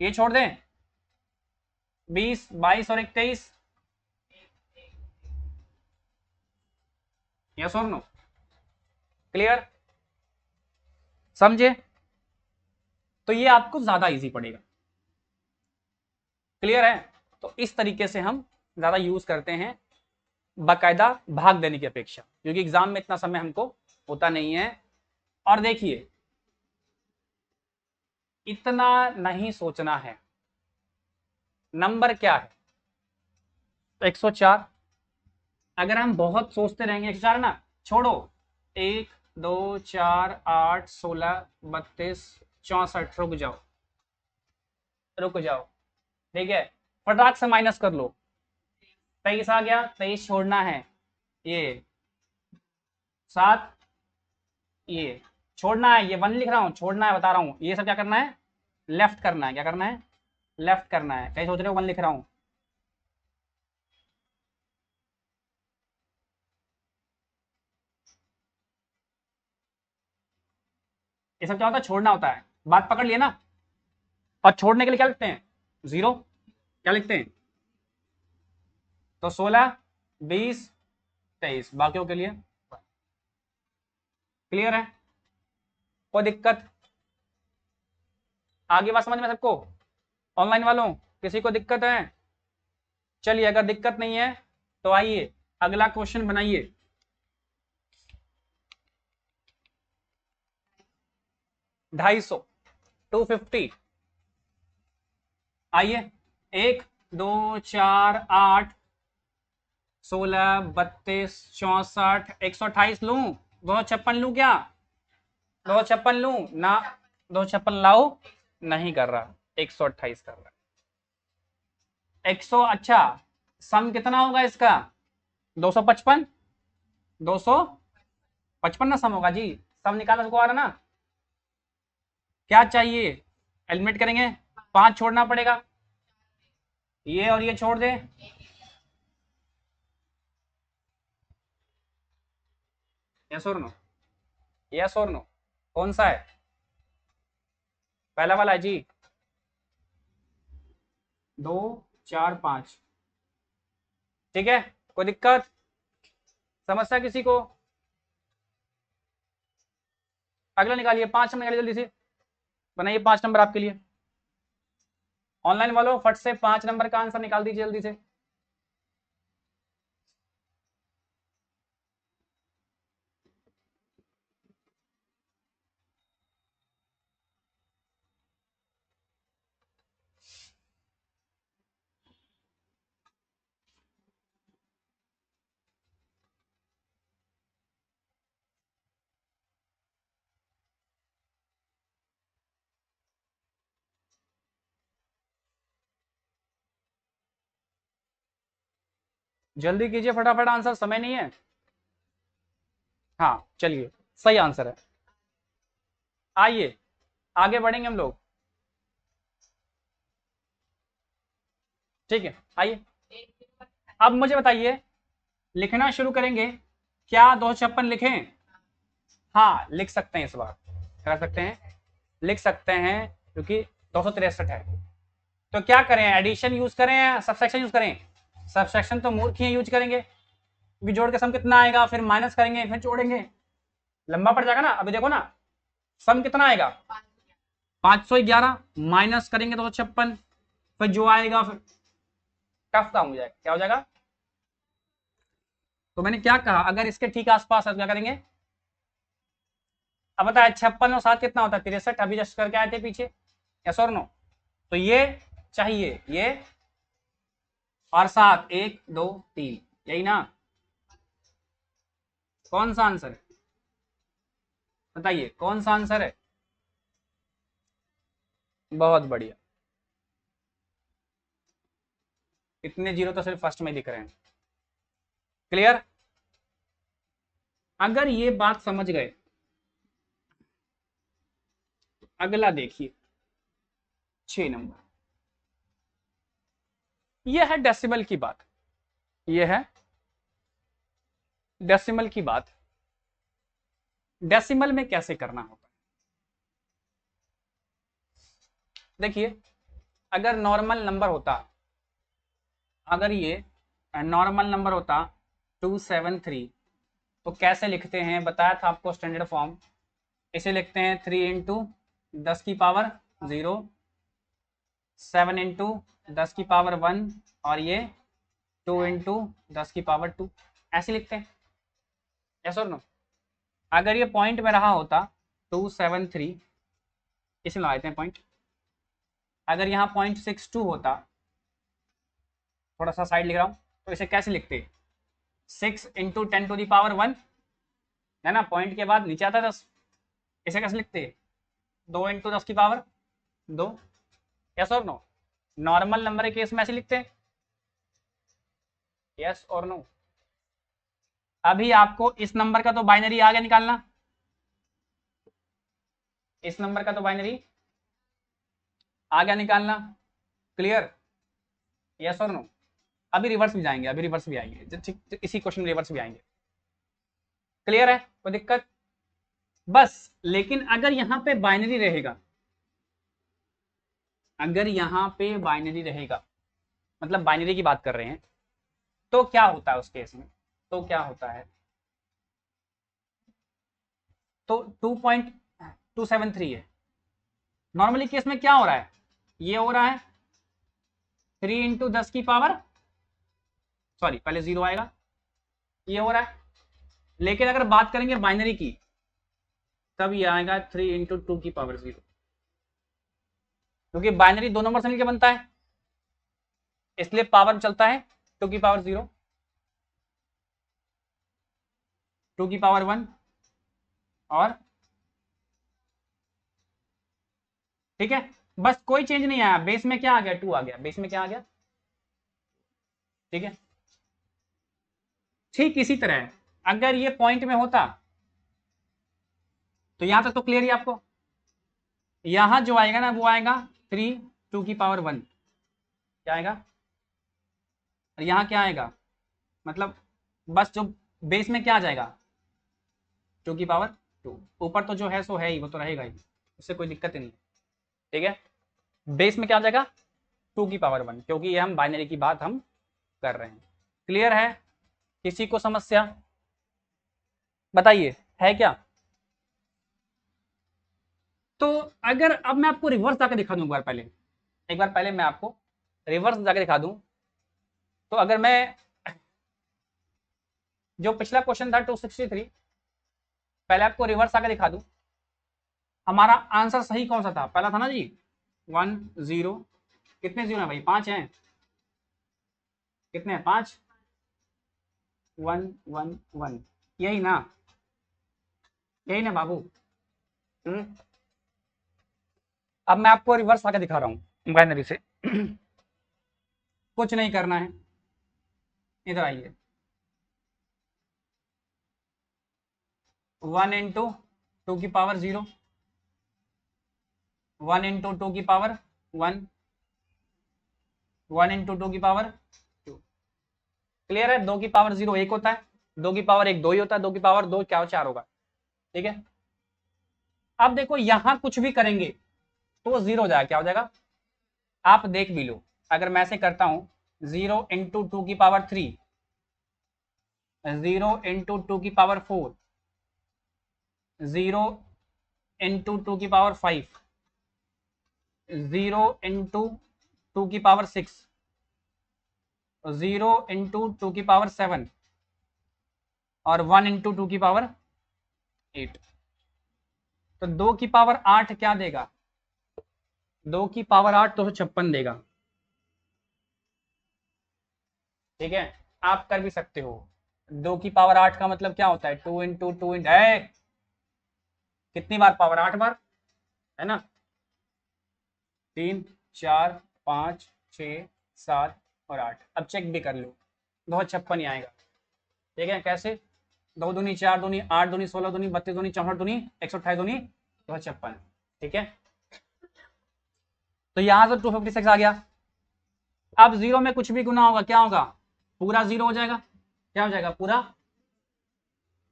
[SPEAKER 1] ये छोड़ दें। 20 22 और 21, यस और नो। क्लियर, समझे, तो ये आपको ज्यादा इजी पड़ेगा। क्लियर है, तो इस तरीके से हम ज्यादा यूज करते हैं बाकायदा भाग देने की अपेक्षा, क्योंकि एग्जाम में इतना समय हमको होता नहीं है। और देखिए इतना नहीं सोचना है, नंबर क्या है 104। अगर हम बहुत सोचते रहेंगे, 104 ना, छोड़ो, 1 2 4 8 16 32 64, रुक जाओ, रुक जाओ, ठीक है। फटाक से माइनस कर लो, 23 आ गया, 23 छोड़ना है, ये 7, ये छोड़ना है, ये 1 लिख रहा हूं, छोड़ना है, बता रहा हूं, ये सब क्या करना है, लेफ्ट करना है। क्या करना है, लेफ्ट करना है। कहीं सोच रहे हो 1 लिख रहा हूं, ये सब क्या होता है, छोड़ना होता है। बात पकड़ लिए ना। और छोड़ने के लिए क्या लिखते हैं, 0, क्या लिखते हैं, तो 16 20 23, बाकियों के लिए। क्लियर है, कोई दिक्कत, आगे बात समझ में सबको, ऑनलाइन वालों किसी को दिक्कत है। चलिए अगर दिक्कत नहीं है तो आइए अगला क्वेश्चन बनाइए। 250, 250, आइए 1 2 4 8 16 32 64, 128 लूं, 256 लूं क्या, 256 लूं ना, 256 लाओ, नहीं कर रहा, 128 कर रहा। 100, अच्छा सम कितना होगा इसका 255, 255 ना सम होगा जी, सम निकालना को आ रहा ना। क्या चाहिए, एलिमिनेट करेंगे, 5 छोड़ना पड़ेगा, ये और ये छोड़ दे, यस और नो, यस और नो, कौन सा है, पहला वाला है जी, 2 4 5, ठीक है। कोई दिक्कत, समस्या किसी को, अगला निकालिए, 5 नंबर निकालिए, जल्दी से बनाइए 5 नंबर आपके लिए। ऑनलाइन वालों फट से 5 नंबर का आंसर निकाल दीजिए जल्दी से। जल्दी कीजिए फटाफट आंसर, समय नहीं है। हाँ चलिए, सही आंसर है। आइए आगे बढ़ेंगे हम लोग, ठीक है। आइए अब मुझे बताइए, लिखना शुरू करेंगे क्या? 256 लिखें? हाँ लिख सकते हैं, इस बार कर सकते हैं, लिख सकते हैं, क्योंकि 263 है। तो क्या करें, एडिशन यूज करें या सबसेक्शन यूज करें? सबसेक्शन तो मूर्ख ही यूज करेंगे, क्योंकि जोड़ के सम कितना आएगा, फिर माइनस करेंगे, फिर जोड़ेंगे, लंबा पड़ जाएगा ना। अभी देखो ना, सम कितना आएगा 511, माइनस करेंगे 256, फिर जो आएगा फिर टफ काम हो जाएगा। क्या हो जाएगा? तो मैंने क्या कहा, अगर इसके ठीक आसपास है तो क्या करेंगे? अब बताया 56 और 7 कितना होता है? 63, अभी जस्ट करके आए थे पीछे, यस और नो? तो ये चाहिए, ये और 7, 1 2 3, यही ना? कौन सा आंसर है बताइए, कौन सा आंसर है? बहुत बढ़िया, इतने जीरो तो सिर्फ फर्स्ट में दिख रहे हैं। क्लियर? अगर ये बात समझ गए, अगला देखिए 6 नंबर, यह है डेसिमल की बात, यह है डेसिमल की बात। डेसिमल में कैसे करना होता है देखिए, अगर नॉर्मल नंबर होता, अगर ये नॉर्मल नंबर होता 273, तो कैसे लिखते हैं बताया था आपको स्टैंडर्ड फॉर्म। इसे लिखते हैं 3 इंटू 10⁻0, 7 इंटू 10⁻1, और ये 2 इंटू 10⁻2, ऐसे लिखते हैं, यस और नो? अगर ये पॉइंट में रहा होता 273, इसे लगा देते हैं पॉइंट। अगर यहाँ 0.62 होता, थोड़ा सा साइड लिख रहा हूँ, तो इसे कैसे लिखते? 6 इंटू 10⁻1, है ना, पॉइंट के बाद नीचे आता है 10, इसे कैसे लिखते? 2 इंटू 10⁻2, यस और नो? नॉर्मल नंबर के केस में ऐसे लिखते हैं, यस और नो? अभी आपको इस नंबर का तो बाइनरी आ गया निकालना, इस नंबर का तो बाइनरी आ गया निकालना, क्लियर? यस और नो? अभी रिवर्स भी जाएंगे, अभी रिवर्स भी आएंगे, ठीक इसी क्वेश्चन रिवर्स भी आएंगे। क्लियर है? कोई दिक्कत? बस, लेकिन अगर यहां पे बाइनरी रहेगा, अगर यहां पे बाइनरी रहेगा, मतलब बाइनरी की बात कर रहे हैं, तो क्या होता है उस केस में? तो क्या होता है, तो 2.273 है। नॉर्मली केस में क्या हो रहा है, ये हो रहा है 3 इंटू 10⁻, सॉरी पहले जीरो आएगा, ये हो रहा है। लेकिन अगर बात करेंगे बाइनरी की, तब ये आएगा 3 इंटू 2⁻0, क्योंकि बाइनरी दो नंबर से मिलकर बनता है, इसलिए पावर चलता है 2⁻0, 2⁻1, और ठीक है, बस कोई चेंज नहीं आया, बेस में क्या आ गया? 2 आ गया, बेस में क्या आ गया? ठीक है, ठीक इसी तरह अगर ये पॉइंट में होता, तो यहां तक तो क्लियर ही आपको। यहां जो आएगा ना, वो आएगा 3 2⁻1, क्या आएगा? और यहां क्या आएगा, मतलब बस जो बेस में क्या आ जाएगा, 2⁻2, ऊपर तो जो है सो है ही, वो तो रहेगा ही, उससे कोई दिक्कत ही नहीं, ठीक है। बेस में क्या आ जाएगा? 2⁻1, क्योंकि ये हम बाइनरी की बात हम कर रहे हैं। क्लियर है? किसी को समस्या बताइए, है क्या? तो अगर अब मैं आपको रिवर्स जाकर दिखा दूं, एक बार पहले मैं आपको रिवर्स जाकर दिखा दूं, तो अगर मैं जो पिछला क्वेश्चन था 263, पहले आपको रिवर्स आकर दिखा दूं, हमारा आंसर सही कौन सा था? पहला था ना जी 1 0, कितने जीरो है भाई? 5 हैं, कितने हैं? 5, 1 1 1, यही ना? यही ना बाबू? अब मैं आपको रिवर्स आकर दिखा रहा हूं बाइनरी से। कुछ नहीं करना है, इधर आइए, 1 इंटू 2 की पावर 0, 1 इंटू 2 की पावर 1, 1 इंटू 2 की पावर 2। क्लियर है? 2 की पावर 0 1 होता है, 2 की पावर 1 2 ही होता है, 2 की पावर 2 क्या 4 होगा। ठीक है, अब देखो यहां कुछ भी करेंगे तो वो 0 हो जाएगा। क्या हो जाएगा? आप देख भी लो, अगर मैं ऐसे करता हूं 0 इंटू 2 की पावर 3, 0 इंटू 2 की पावर 4, 0 इंटू 2 की पावर 5, 0 इंटू 2 की पावर 6, 0 इंटू 2 की पावर 7 और 1 इंटू 2 की पावर 8। तो 2 की पावर 8 क्या देगा? 2 की पावर 8 256 देगा। ठीक है, आप कर भी सकते हो। 2 की पावर 8 का मतलब क्या होता है? 2 इंटू 2 इंटू कितनी बार पावर? 8 बार, है ना? 3 4 5 6 7 और 8। अब चेक भी कर लो, 256 ही आएगा। ठीक है, कैसे? 2 दूनी 4 दूनी 8 दूनी 16 दूनी 32 दूनी 64 दूनी 128 दूनी 256। ठीक है, तो यहां से 256 आ गया। अब 0 में कुछ भी गुना होगा क्या होगा? पूरा 0 हो जाएगा। क्या हो जाएगा? पूरा।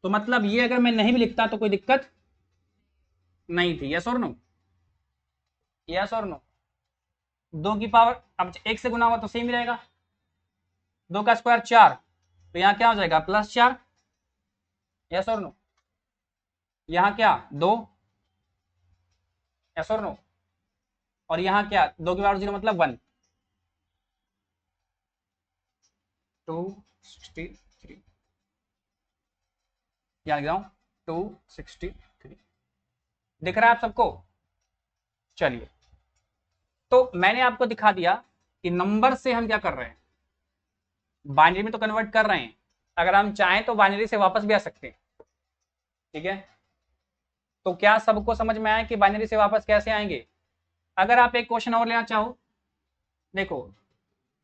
[SPEAKER 1] तो मतलब ये अगर मैं नहीं भी लिखता तो कोई दिक्कत नहीं थी। यस और नो? यस और नो? 2 की पावर अब 1 से गुना हुआ तो सेम ही रहेगा। 2 का स्क्वायर 4, तो यहाँ क्या हो जाएगा? +4। यस और नो? यहाँ क्या? 2। यस और नो? और यहाँ क्या? 2 की पावर 0 मतलब 1। 263 क्या लिख रहा हूँ? 263 दिख रहा है आप सबको? चलिए, तो मैंने आपको दिखा दिया कि नंबर से हम क्या कर रहे हैं, बाइनरी में तो कन्वर्ट कर रहे हैं। अगर हम चाहें तो बाइनरी से वापस भी आ सकते हैं। ठीक है, तो क्या सबको समझ में आया कि बाइनरी से वापस कैसे आएंगे? अगर आप एक क्वेश्चन और लेना चाहो, देखो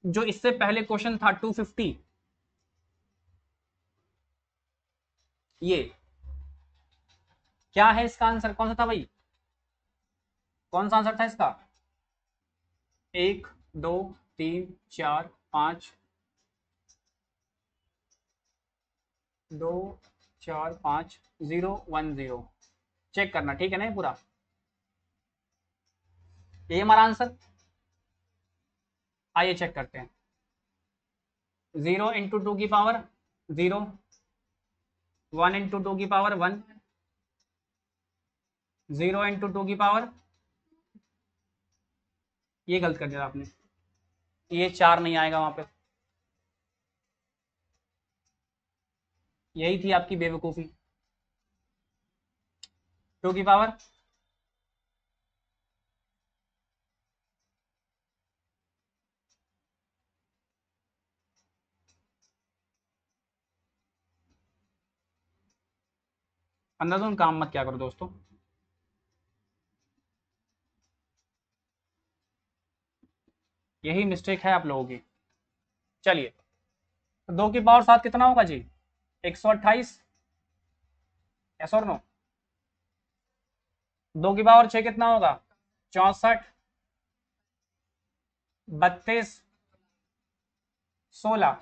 [SPEAKER 1] जो इससे पहले क्वेश्चन था 250, ये क्या है? इसका आंसर कौन सा था भाई? कौन सा आंसर था इसका? 1 2 3 4 5 2 4 5 0 1 0। चेक करना, ठीक है ना? ये पूरा ये हमारा आंसर। आइए चेक करते हैं। 0 इंटू 2 की पावर 0, 1 इंटू 2 की पावर 1, 0 इंटू 2 की पावर, ये गलत कर दिया आपने, ये 4 नहीं आएगा वहां पे। यही थी आपकी बेवकूफ़ी। 2 की पावर अंदाज़ों काम मत क्या करो दोस्तों। यही मिस्टेक है आप लोगों की। चलिए, तो 2 की पावर 7 कितना होगा जी? 128। यस और नो? 2 की पावर 6 कितना होगा? 64, 32, 16।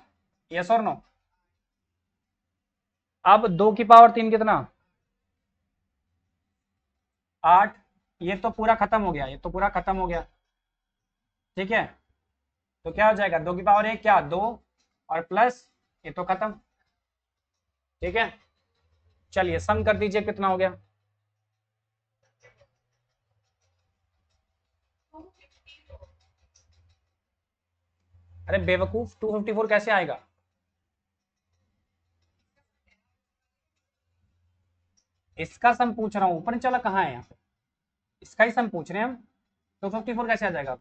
[SPEAKER 1] यस और नो? अब 2 की पावर 3 कितना? 8। ये तो पूरा खत्म हो गया, ये तो पूरा खत्म हो गया। ठीक है, तो क्या हो जाएगा? 2 की पावर 1 क्या? 2 और प्लस ये तो खत्म। ठीक है, चलिए सम कर दीजिए कितना हो गया? अरे बेवकूफ, 254 कैसे आएगा? इसका सम पूछ रहा हूं, ऊपर चला कहाँ है यहाँ पे? इसका ही सम पूछ रहे हैं हम। 254 कैसे आ जाएगा?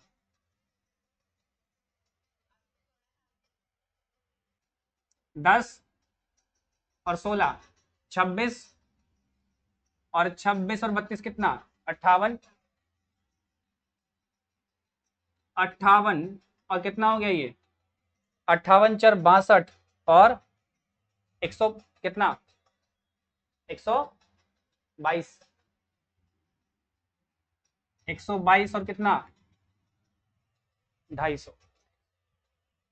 [SPEAKER 1] 10 और 16, 26 और 26 और 32 कितना? 58, 58 और कितना हो गया ये? 58 4 62, और 100 कितना 122 122 और कितना 250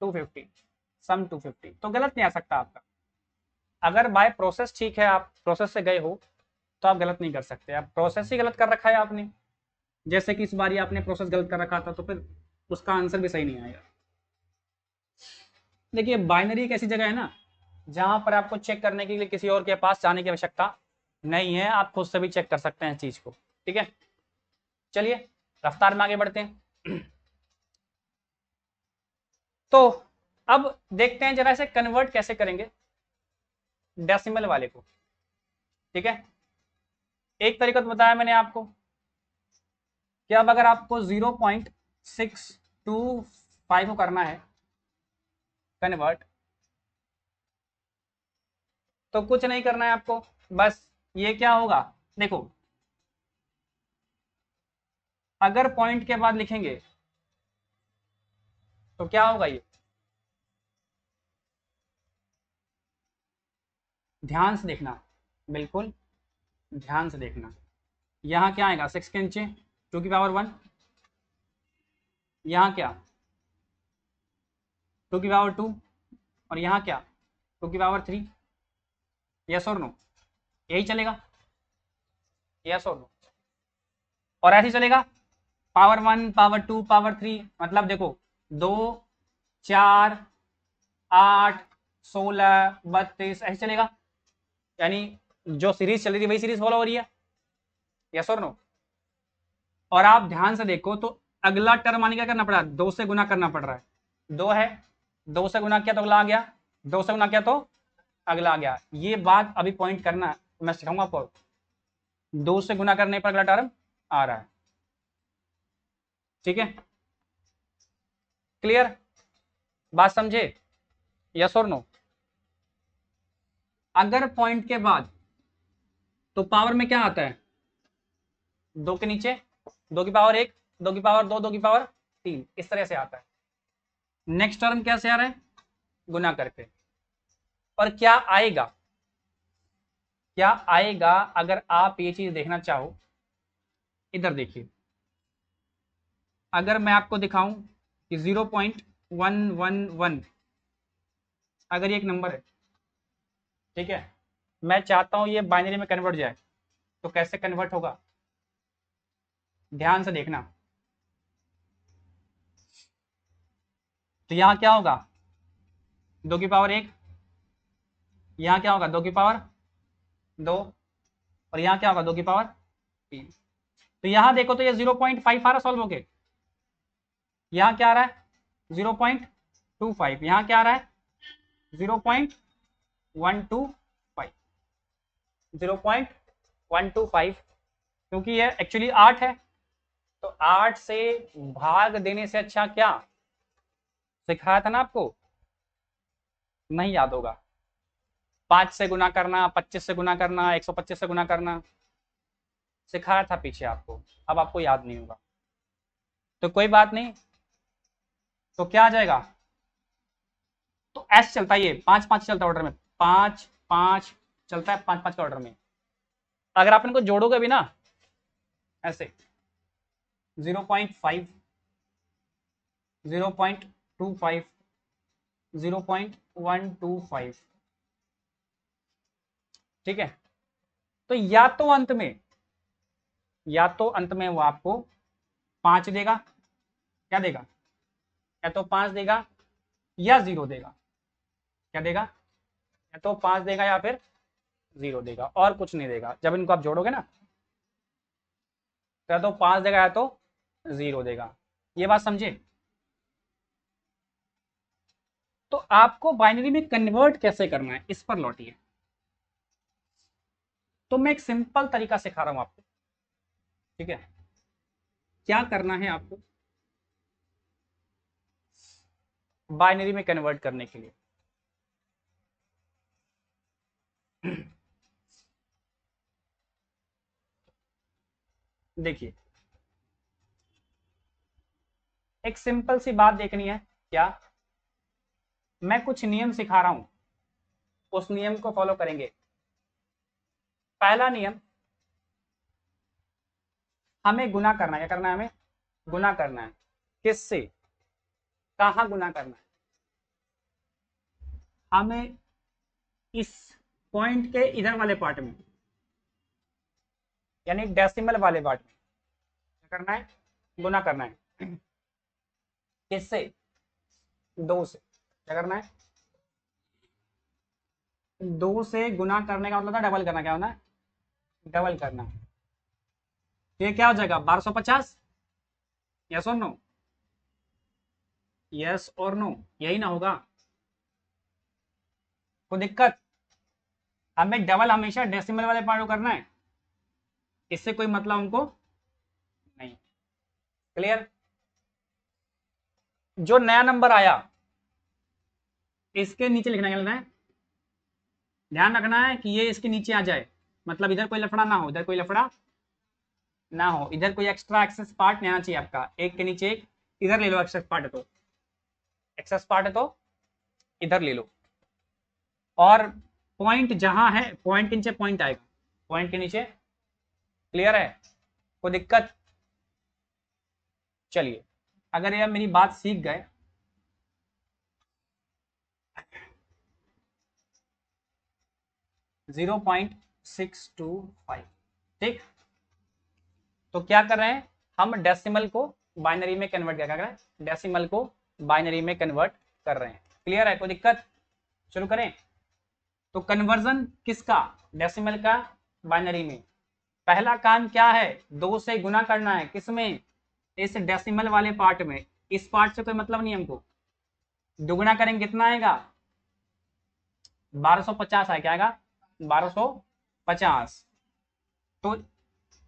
[SPEAKER 1] 250 सम 250 तो गलत नहीं आ सकता आपका। अगर बाय प्रोसेस ठीक है, आप प्रोसेस से गए हो तो आप गलत नहीं कर सकते। आप प्रोसेस ही गलत कर रखा है आपने, जैसे कि इस बार आपने प्रोसेस गलत कर रखा था तो फिर उसका आंसर भी सही नहीं आएगा। देखिए बाइनरी एक ऐसी जगह है ना जहां पर आपको चेक करने के लिए किसी और के पास जाने की आवश्यकता नहीं है, आप खुद से भी चेक कर सकते हैं चीज को। ठीक है, चलिए रफ्तार में आगे बढ़ते हैं। तो अब देखते हैं जरा इसे कन्वर्ट कैसे करेंगे डेसिमल वाले को। ठीक है, एक तरीका तो बताया मैंने आपको कि अब अगर आपको 0.625 को करना है कन्वर्ट, तो कुछ नहीं करना है आपको, बस ये क्या होगा देखो, अगर पॉइंट के बाद लिखेंगे तो क्या होगा, ये ध्यान से देखना, बिल्कुल ध्यान से देखना। यहाँ क्या आएगा 6 के नीचे 2 की पावर 1, यहाँ क्या 2 की पावर 2, और यहाँ क्या 2 की पावर 3। यस और नो, यही चलेगा, यस और नो, और ऐसे चलेगा पावर 1 पावर 2 पावर 3, मतलब देखो 2 4 8 16 32 ऐसे चलेगा, यानी जो सीरीज चल रही थी वही सीरीज फॉलो हो रही है। यस और नो, और आप ध्यान से देखो तो अगला टर्म आने क्या करना पड़ा, 2 से गुना करना पड़ रहा है। 2 है, 2 से गुना किया तो अगला आ गया, 2 से गुना किया तो अगला आ गया। ये बात अभी पॉइंट करना, मैं सिखाऊंगा आपको। 2 से गुना करने पर अगला टर्म आ रहा है। ठीक है, क्लियर, बात समझे, यस और नो। अगर पॉइंट के बाद तो पावर में क्या आता है, 2 के नीचे 2 की पावर 1 2 की पावर 2 2 की पावर 3, इस तरह से आता है। नेक्स्ट टर्म कैसे आ रहा है, गुना करके। और क्या आएगा, क्या आएगा अगर आप ये चीज देखना चाहो, इधर देखिए, अगर मैं आपको दिखाऊं कि 0.111 अगर ये एक नंबर है, ठीक है, मैं चाहता हूं ये बाइनरी में कन्वर्ट जाए, तो कैसे कन्वर्ट होगा, ध्यान से देखना। तो यहां क्या होगा 2 की पावर 1, यहां क्या होगा 2 की पावर 2, और यहां क्या होगा 2 की पावर 3। तो यहां देखो तो ये 0.5 आ रहा सॉल्व होके, यहां क्या आ रहा है 0.25, यहां क्या आ रहा है 0.125, 0.125, क्योंकि ये एक्चुअली 8 है, तो 8 से भाग देने से अच्छा क्या सिखाया था ना आपको, नहीं याद होगा, 5 से गुना करना, 25 से गुना करना, 125 से गुना करना, सिखाया था पीछे आपको, अब आपको याद नहीं होगा तो कोई बात नहीं। तो क्या आ जाएगा, तो एस चलता है, ये 5 5 चलता है ऑर्डर में, 5 5 चलता है 5 5 का ऑर्डर में। अगर आप इनको जोड़ोगे भी ना ऐसे 0.5 0.25 0.125, ठीक है, तो या तो अंत में वो आपको 5 देगा, क्या देगा, या तो 5 देगा या 0 देगा, क्या देगा, या तो 5 देगा या फिर 0 देगा, और कुछ नहीं देगा। जब इनको आप जोड़ोगे ना तो या तो 5 देगा या तो 0 देगा, ये बात समझे। तो आपको बाइनरी में कन्वर्ट कैसे करना है इस पर लौटिए। तो मैं एक सिंपल तरीका सिखा रहा हूं आपको, ठीक है, क्या करना है आपको बाइनरी में कन्वर्ट करने के लिए। देखिए एक सिंपल सी बात देखनी है, क्या मैं कुछ नियम सिखा रहा हूं, उस नियम को फॉलो करेंगे। पहला नियम, हमें गुना करना है। क्या करना है? हमें गुना करना है। किससे? कहाँ गुना करना है? हमें इस पॉइंट के इधर वाले पार्ट में, यानी डेसिमल वाले पार्ट में क्या करना है? गुना करना है। किससे? 2 से। क्या करना है? 2 से गुना करने का मतलब था डबल करना। क्या होना है? डबल करना। तो ये क्या हो जाएगा? 1250। यस और नो? यस और नो? यही ना होगा? कोई दिक्कत? हमें डबल हमेशा डेसिमल वाले पार्ट को करना है, इससे कोई मतलब हमको नहीं। क्लियर? जो नया नंबर आया इसके नीचे लिखना है। ध्यान रखना है कि ये इसके नीचे आ जाए, मतलब इधर कोई लफड़ा ना हो, इधर कोई लफड़ा ना हो, इधर कोई एक्स्ट्रा एक्सेस पार्ट नहीं आना चाहिए आपका। एक के नीचे एक, इधर ले लो एक्सेस पार्ट है तो, एक्सेस पार्ट है तो इधर ले लो। और पॉइंट जहां है, पॉइंट के नीचे पॉइंट आएगा, पॉइंट के नीचे। क्लियर है? कोई दिक्कत? चलिए, अगर ये मेरी बात सीख गए, जीरो 0.625, ठीक। तो क्या कर रहे हैं हम? डेसिमल को बाइनरी में कन्वर्ट कर रहे हैं, डेसिमल को बाइनरी में कन्वर्ट कर रहे हैं। क्लियर है? कोई दिक्कत? शुरू करें। तो कन्वर्जन किसका? डेसिमल का बाइनरी में। पहला काम क्या है? 2 से गुना करना है। किसमें? इस डेसिमल वाले पार्ट में। इस पार्ट से कोई मतलब नहीं हमको। दुगुना करेंगे कितना आएगा? 1250 आएगा। क्या आएगा? 1250। तो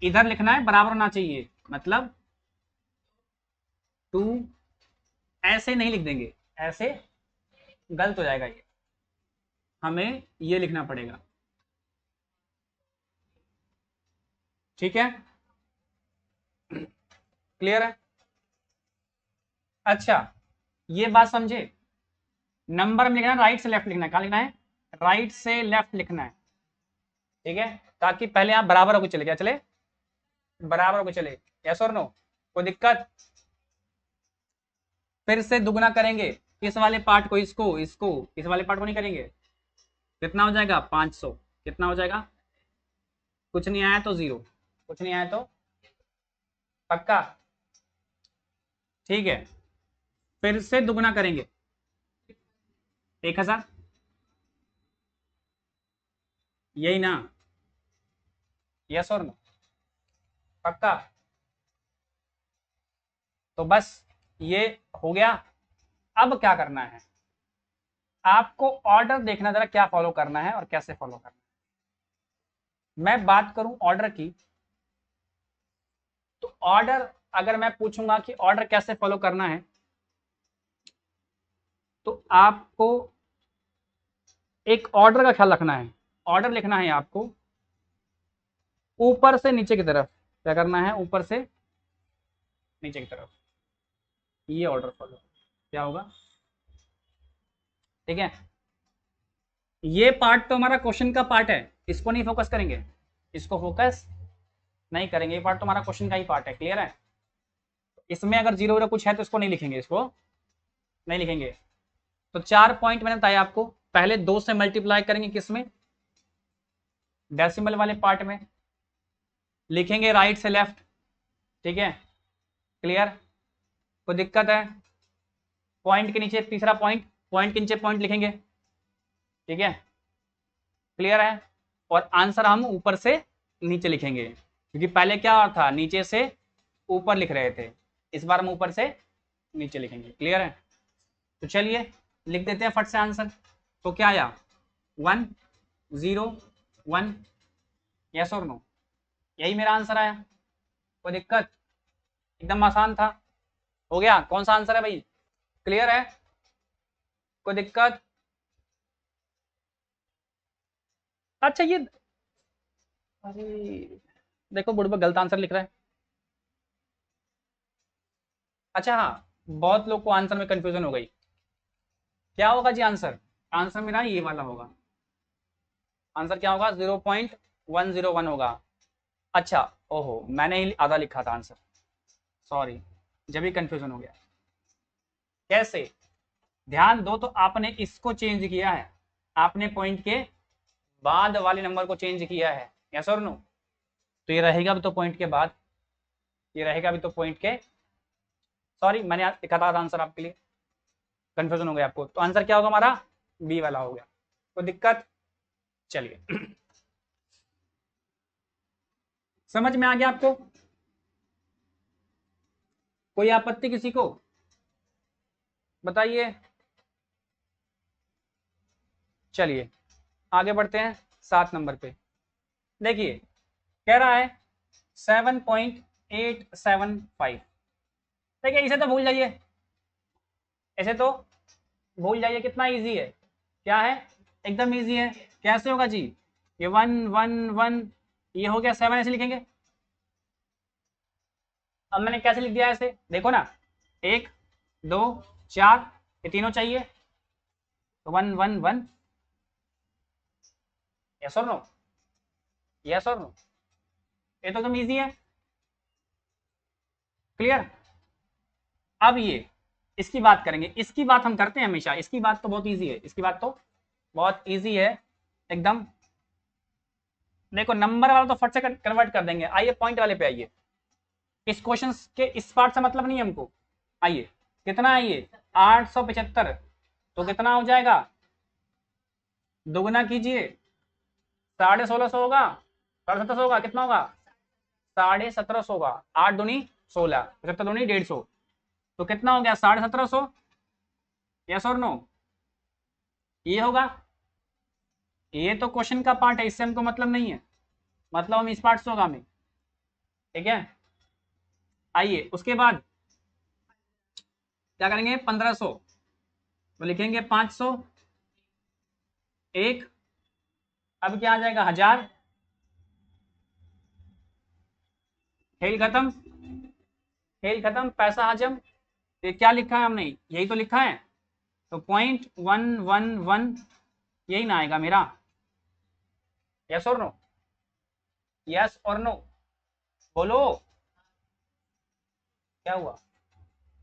[SPEAKER 1] इधर लिखना है बराबर होना चाहिए, मतलब 2। ऐसे नहीं लिख देंगे, ऐसे गलत हो जाएगा। ये हमें ये लिखना पड़ेगा। ठीक है? क्लियर है? अच्छा, ये बात समझे। नंबर में लिखना है राइट से लेफ्ट लिखना है। कहाँ लिखना है? राइट से लेफ्ट लिखना है। ठीक है? ताकि पहले आप बराबर होकर चले। क्या चले? बराबर होकर चले। यस और नो? कोई दिक्कत? फिर से दुगना करेंगे इस वाले पार्ट को, इसको इस वाले पार्ट को नहीं करेंगे। कितना हो जाएगा? 500। कितना हो जाएगा? कुछ नहीं आया तो 0, कुछ नहीं आया तो पक्का। ठीक है, फिर से दुगना करेंगे 1000। यही ना? यस और नो? पक्का? तो बस ये हो गया। अब क्या करना है? आपको ऑर्डर देखना जरा, क्या फॉलो करना है और कैसे फॉलो करना है। मैं बात करूं ऑर्डर की, तो ऑर्डर, अगर मैं पूछूंगा कि ऑर्डर कैसे फॉलो करना है, तो आपको एक ऑर्डर का ख्याल रखना है। ऑर्डर लिखना है आपको ऊपर से नीचे की तरफ। क्या करना है? ऊपर से नीचे की तरफ। ये ऑर्डर फॉलो क्या होगा? ठीक है? ये पार्ट तो हमारा क्वेश्चन का पार्ट है, इसको नहीं फोकस करेंगे, इसको फोकस नहीं करेंगे। ये पार्ट तो हमारा क्वेश्चन का ही पार्ट है। क्लियर है? इसमें अगर 0 0 कुछ है तो इसको नहीं लिखेंगे, इसको नहीं लिखेंगे। तो 4 पॉइंट मैंने बताया आपको। पहले 2 से मल्टीप्लाई करेंगे किसमें? डेसिमल वाले पार्ट में। लिखेंगे राइट से लेफ्ट। ठीक है? क्लियर? कोई दिक्कत है? पॉइंट के नीचे तीसरा पॉइंट, पॉइंट के नीचे पॉइंट लिखेंगे। ठीक है? क्लियर है? और आंसर हम ऊपर से नीचे लिखेंगे, क्योंकि पहले क्या था? नीचे से ऊपर लिख रहे थे, इस बार हम ऊपर से नीचे लिखेंगे। क्लियर है? तो चलिए लिख देते हैं फट से आंसर। तो क्या आया? 1 0 1। यस और नो? यही मेरा आंसर आया। कोई दिक्कत? एकदम आसान था। हो गया। कौन सा आंसर है भाई? क्लियर है? कोई दिक्कत? अच्छा ये, अरे देखो बुढ़बा गलत आंसर लिख रहा है। अच्छा हाँ, बहुत लोग को आंसर में कंफ्यूजन हो गई। क्या होगा जी आंसर? आंसर मेरा ये वाला होगा। आंसर क्या होगा? 0.101 होगा। अच्छा, ओहो, मैंने ही आधा लिखा था आंसर, सॉरी, जब भी कंफ्यूजन हो गया। कैसे? ध्यान दो, तो आपने इसको चेंज किया है, आपने पॉइंट के बाद वाले नंबर को चेंज किया है, यस और नो? तो ये रहेगा भी तो पॉइंट के बाद, ये रहेगा भी तो पॉइंट के, सॉरी मैंने लिखा था आंसर आपके लिए, कंफ्यूजन हो गया आपको। तो आंसर क्या होगा हमारा? बी वाला हो गया। कोई दिक्कत? चलिए समझ में आ गया आपको? कोई आपत्ति किसी को? बताइए। चलिए आगे बढ़ते हैं 7 नंबर पे। देखिए कह रहा है 7.875। देखिए इसे तो भूल जाइए, ऐसे तो भूल जाइए, कितना इजी है, क्या है, एकदम इजी है। कैसे होगा जी? ये 1 1 1, ये हो गया 7, ऐसे लिखेंगे। अब मैंने कैसे लिख दिया ऐसे, देखो ना, 1 2 4, ये तीनों चाहिए, तो 1 1 1, यस और नो? यस और नो? ये तो एकदम इजी है, क्लियर? अब ये इसकी बात करेंगे, इसकी बात हम करते हैं हमेशा, इसकी बात तो बहुत इजी है, इसकी बात तो बहुत इजी है एकदम। देखो नंबर वाला तो फट से कन्वर्ट कर देंगे, आइए पॉइंट वाले पे आइए। इस क्वेश्चन के इस पार्ट से मतलब नहीं है हमको। आइए, कितना है ये? 875, तो कितना हो जाएगा? दोगुना कीजिए, 1650 होगा, 1750 होगा, कितना होगा? 1750 होगा। 8 दूनी 16, 75 दूनी 150, तो कितना हो गया? 1750, यस और नो? ये होगा। ये तो क्वेश्चन का पार्ट है, इससे हमको मतलब नहीं है, मतलब हम इस पार्ट से होगा हमें, ठीक है? आइए उसके बाद क्या करेंगे? 1500, तो लिखेंगे 500, एक, अब क्या आ जाएगा? 1000, खेल खत्म, खेल खत्म, पैसा हजम। ये क्या लिखा है हमने? यही तो लिखा है, तो 0.111 यही ना आएगा मेरा, यस और नो? यस और नो? बोलो क्या हुआ?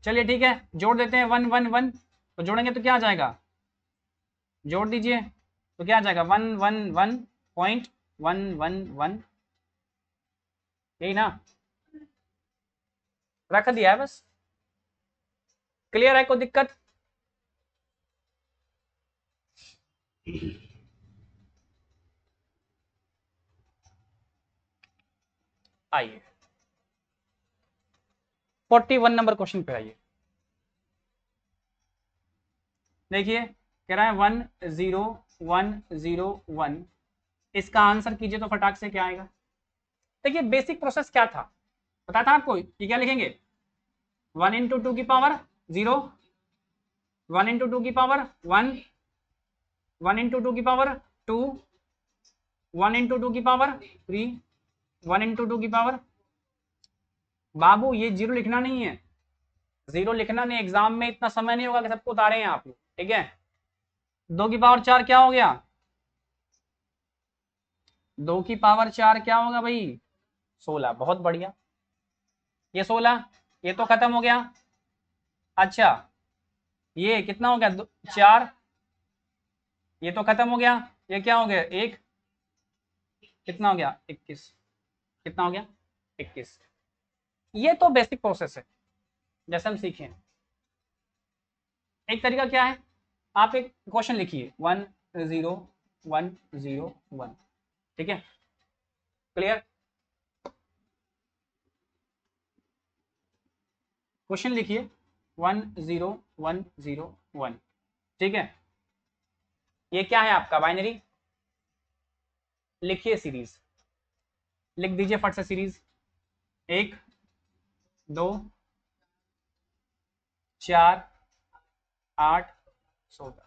[SPEAKER 1] चलिए ठीक है, जोड़ देते हैं 111, तो जोड़ेंगे तो क्या आ जाएगा? जोड़ दीजिए, तो क्या आ जाएगा? 111.111, यही ना? रख दिया है बस, क्लियर है? कोई दिक्कत? आइए 41 नंबर क्वेश्चन पे आइए। देखिए कह रहा है 10101, इसका आंसर कीजिए तो फटाक से क्या आएगा? देखिए बेसिक प्रोसेस क्या था, पता था आपको? ये क्या लिखेंगे? 1 इंटू 2 की पावर 0, 1 इंटू 2 की पावर 1, 1 इंटू 2 की पावर 2, 1 इंटू 2 की पावर 3, 1 इंटू 2 की पावर, बाबू ये जीरो लिखना नहीं है, जीरो लिखना नहीं, एग्जाम में इतना समय नहीं होगा कि सबको उतारे हैं आप, ठीक है? 2 की पावर 4 क्या हो गया? 2 की पावर 4 क्या होगा भाई? 16, बहुत बढ़िया। ये 16, ये तो खत्म हो गया। अच्छा ये कितना हो गया? 4, ये तो खत्म हो गया। ये क्या हो गया? 1, कितना हो गया? 21, कितना हो गया? 21। ये तो बेसिक प्रोसेस है, जैसे हम सीखे। एक तरीका क्या है, आप एक क्वेश्चन लिखिए 10101, ठीक है? क्लियर? क्वेश्चन लिखिए 10101, ठीक है? ये क्या है आपका? बाइनरी। लिखिए सीरीज, लिख दीजिए फट से सीरीज, 1 2 4 8 16,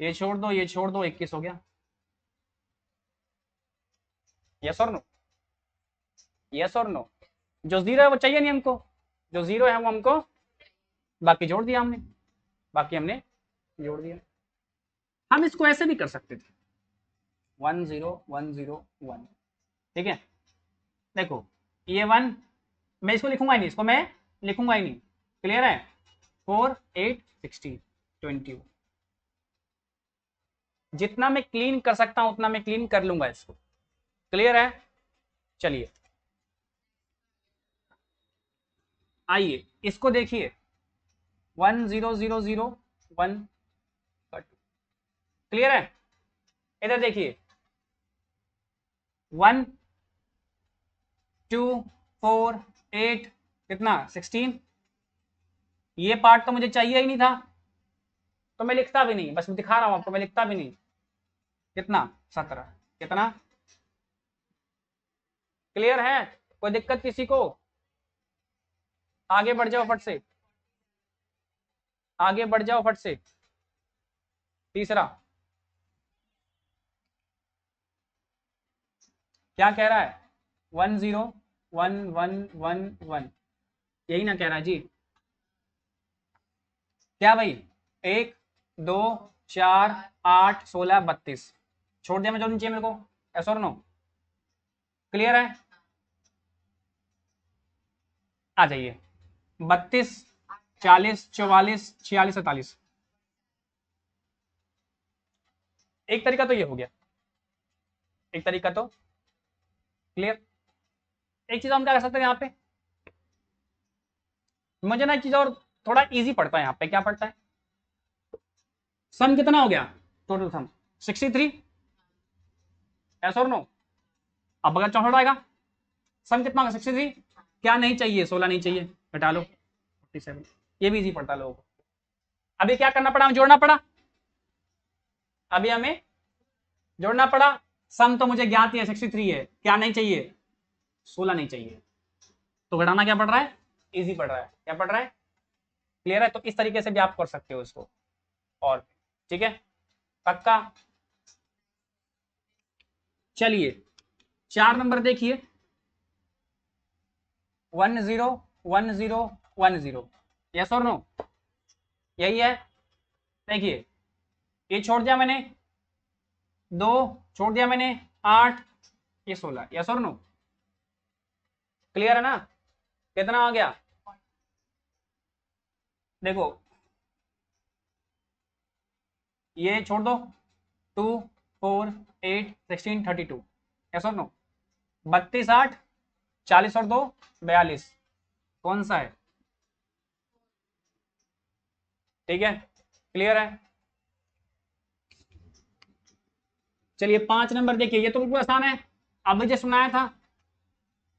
[SPEAKER 1] ये छोड़ दो, ये छोड़ दो, 21 हो गया। यस और नो? यस और नो? जो जीरो है वो चाहिए नहीं हमको, जो जीरो है वो हमको, बाकी जोड़ दिया हमने, बाकी हमने जोड़ दिया। हम इसको ऐसे भी कर सकते थे, 10101। ठीक है, देखो ये 1, मैं इसको लिखूंगा ही नहीं, इसको मैं लिखूंगा ही नहीं, क्लियर है। 4 8 16 20, जितना मैं क्लीन कर सकता हूं उतना मैं क्लीन कर लूंगा इसको, क्लियर है। चलिए आइए इसको देखिए, 10001, क्लियर है। इधर देखिए 1 2 4 8 कितना 16, ये पार्ट तो मुझे चाहिए ही नहीं था, तो मैं लिखता भी नहीं, बस मैं दिखा रहा हूं आपको, मैं लिखता भी नहीं। कितना 17, कितना, क्लियर है, कोई दिक्कत किसी को, आगे बढ़ जाओ फट से, आगे बढ़ जाओ फट से। तीसरा क्या कह रहा है, 10111, यही ना कह रहा है जी, क्या भाई, 1 2 4 8 16 32, छोड़ दिया मैं जो नहीं चाहिए मेरे को, ऐसा और नो, क्लियर है। आ जाइए 32 40 44 46 47, एक तरीका तो ये हो गया, एक तरीका तो क्लियर। एक चीज हम क्या कर सकते हैं यहाँ पे, मुझे ना एक चीज और थोड़ा इजी पड़ता है यहाँ पे, क्या पड़ता है, सम कितना हो गया, टोटल सम 63, ऐसा और नो। अब अगर 64 आएगा, सम कितना होगा 63, क्या नहीं चाहिए, 16 नहीं चाहिए, घटा लो 47, ये भी इजी पड़ता है लोगों को। अभी क्या करना पड़ा, हमें जोड़ना पड़ा, अभी हमें जोड़ना पड़ा, सम तो मुझे ज्ञात है 63 है, क्या नहीं चाहिए, 16 नहीं चाहिए, तो घटाना क्या पड़ रहा है, इजी पड़ रहा है, क्या पड़ रहा है, क्लियर है। तो इस तरीके से भी आप कर सकते हो इसको, और ठीक है, पक्का। चलिए 4 नंबर देखिए, 101010, यस और नो, यही है। देखिए ये छोड़ दिया मैंने, 2 छोड़ दिया मैंने, 8, ये 16, यस और नो, क्लियर है ना। कितना आ गया, देखो ये छोड़ दो, 2 4 8 16 32, यस और नो, 32 8 40 और 2 42, कौन सा है, ठीक है, क्लियर है। चलिए 5 नंबर देखिए, ये तो बिल्कुल आसान है, अभी जो सुनाया था,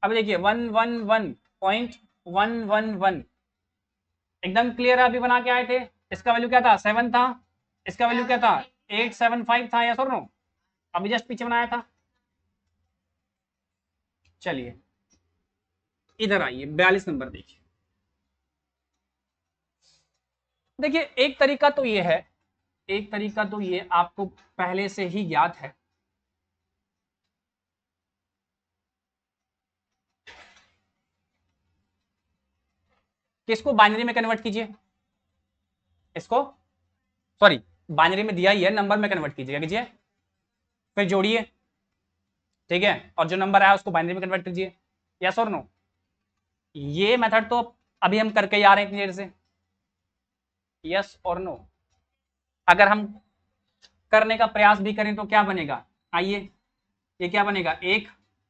[SPEAKER 1] अभी देखिए 111.111, एकदम क्लियर है, अभी बना के आए थे, इसका वैल्यू क्या था 7 था, इसका वैल्यू क्या था 875 था, या सुनो, अभी जस्ट पीछे बनाया था। चलिए इधर आइए 42 नंबर देखिए, देखिए एक तरीका तो ये है, एक तरीका तो ये आपको पहले से ही ज्ञात है, कि इसको बाइनरी में कन्वर्ट कीजिए, इसको सॉरी बाइनरी में दिया ही है, नंबर में कन्वर्ट कीजिए, कीजिए फिर जोड़िए, ठीक है, और जो नंबर आया उसको बाइनरी में कन्वर्ट कीजिए, यस और नो। ये मेथड तो अभी हम करके ही आ रहे हैं इतनी देर से, यस और नो। अगर हम करने का प्रयास भी करें तो क्या बनेगा, आइए ये क्या बनेगा, 1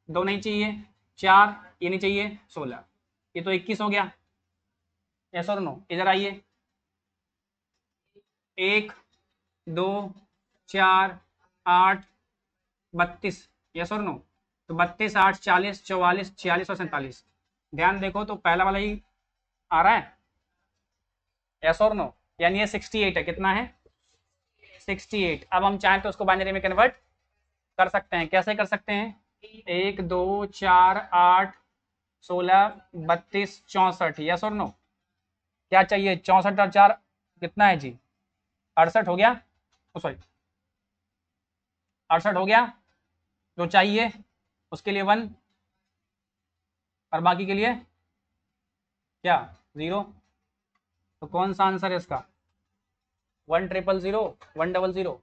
[SPEAKER 1] 2 नहीं चाहिए, 4 ये नहीं चाहिए, 16, ये तो 21 हो गया, यस और नो। इधर आइए 1 2 4 8 32, यस और नो, तो 32 8 40 44 46 और 47, ध्यान देखो तो पहला वाला ही आ रहा है, यस और नो, यानी ये 68 है, कितना है 68। अब हम चाहें तो उसको बाइनरी में कन्वर्ट कर सकते हैं, कैसे कर सकते हैं, 1 2 4 8 16 32 64, यस और नो, क्या चाहिए 64 और 4 कितना है जी 68 हो गया, सॉरी 68 हो गया, जो चाहिए उसके लिए 1 और बाकी के लिए क्या 0, तो कौन सा आंसर है इसका 1000 1000 100,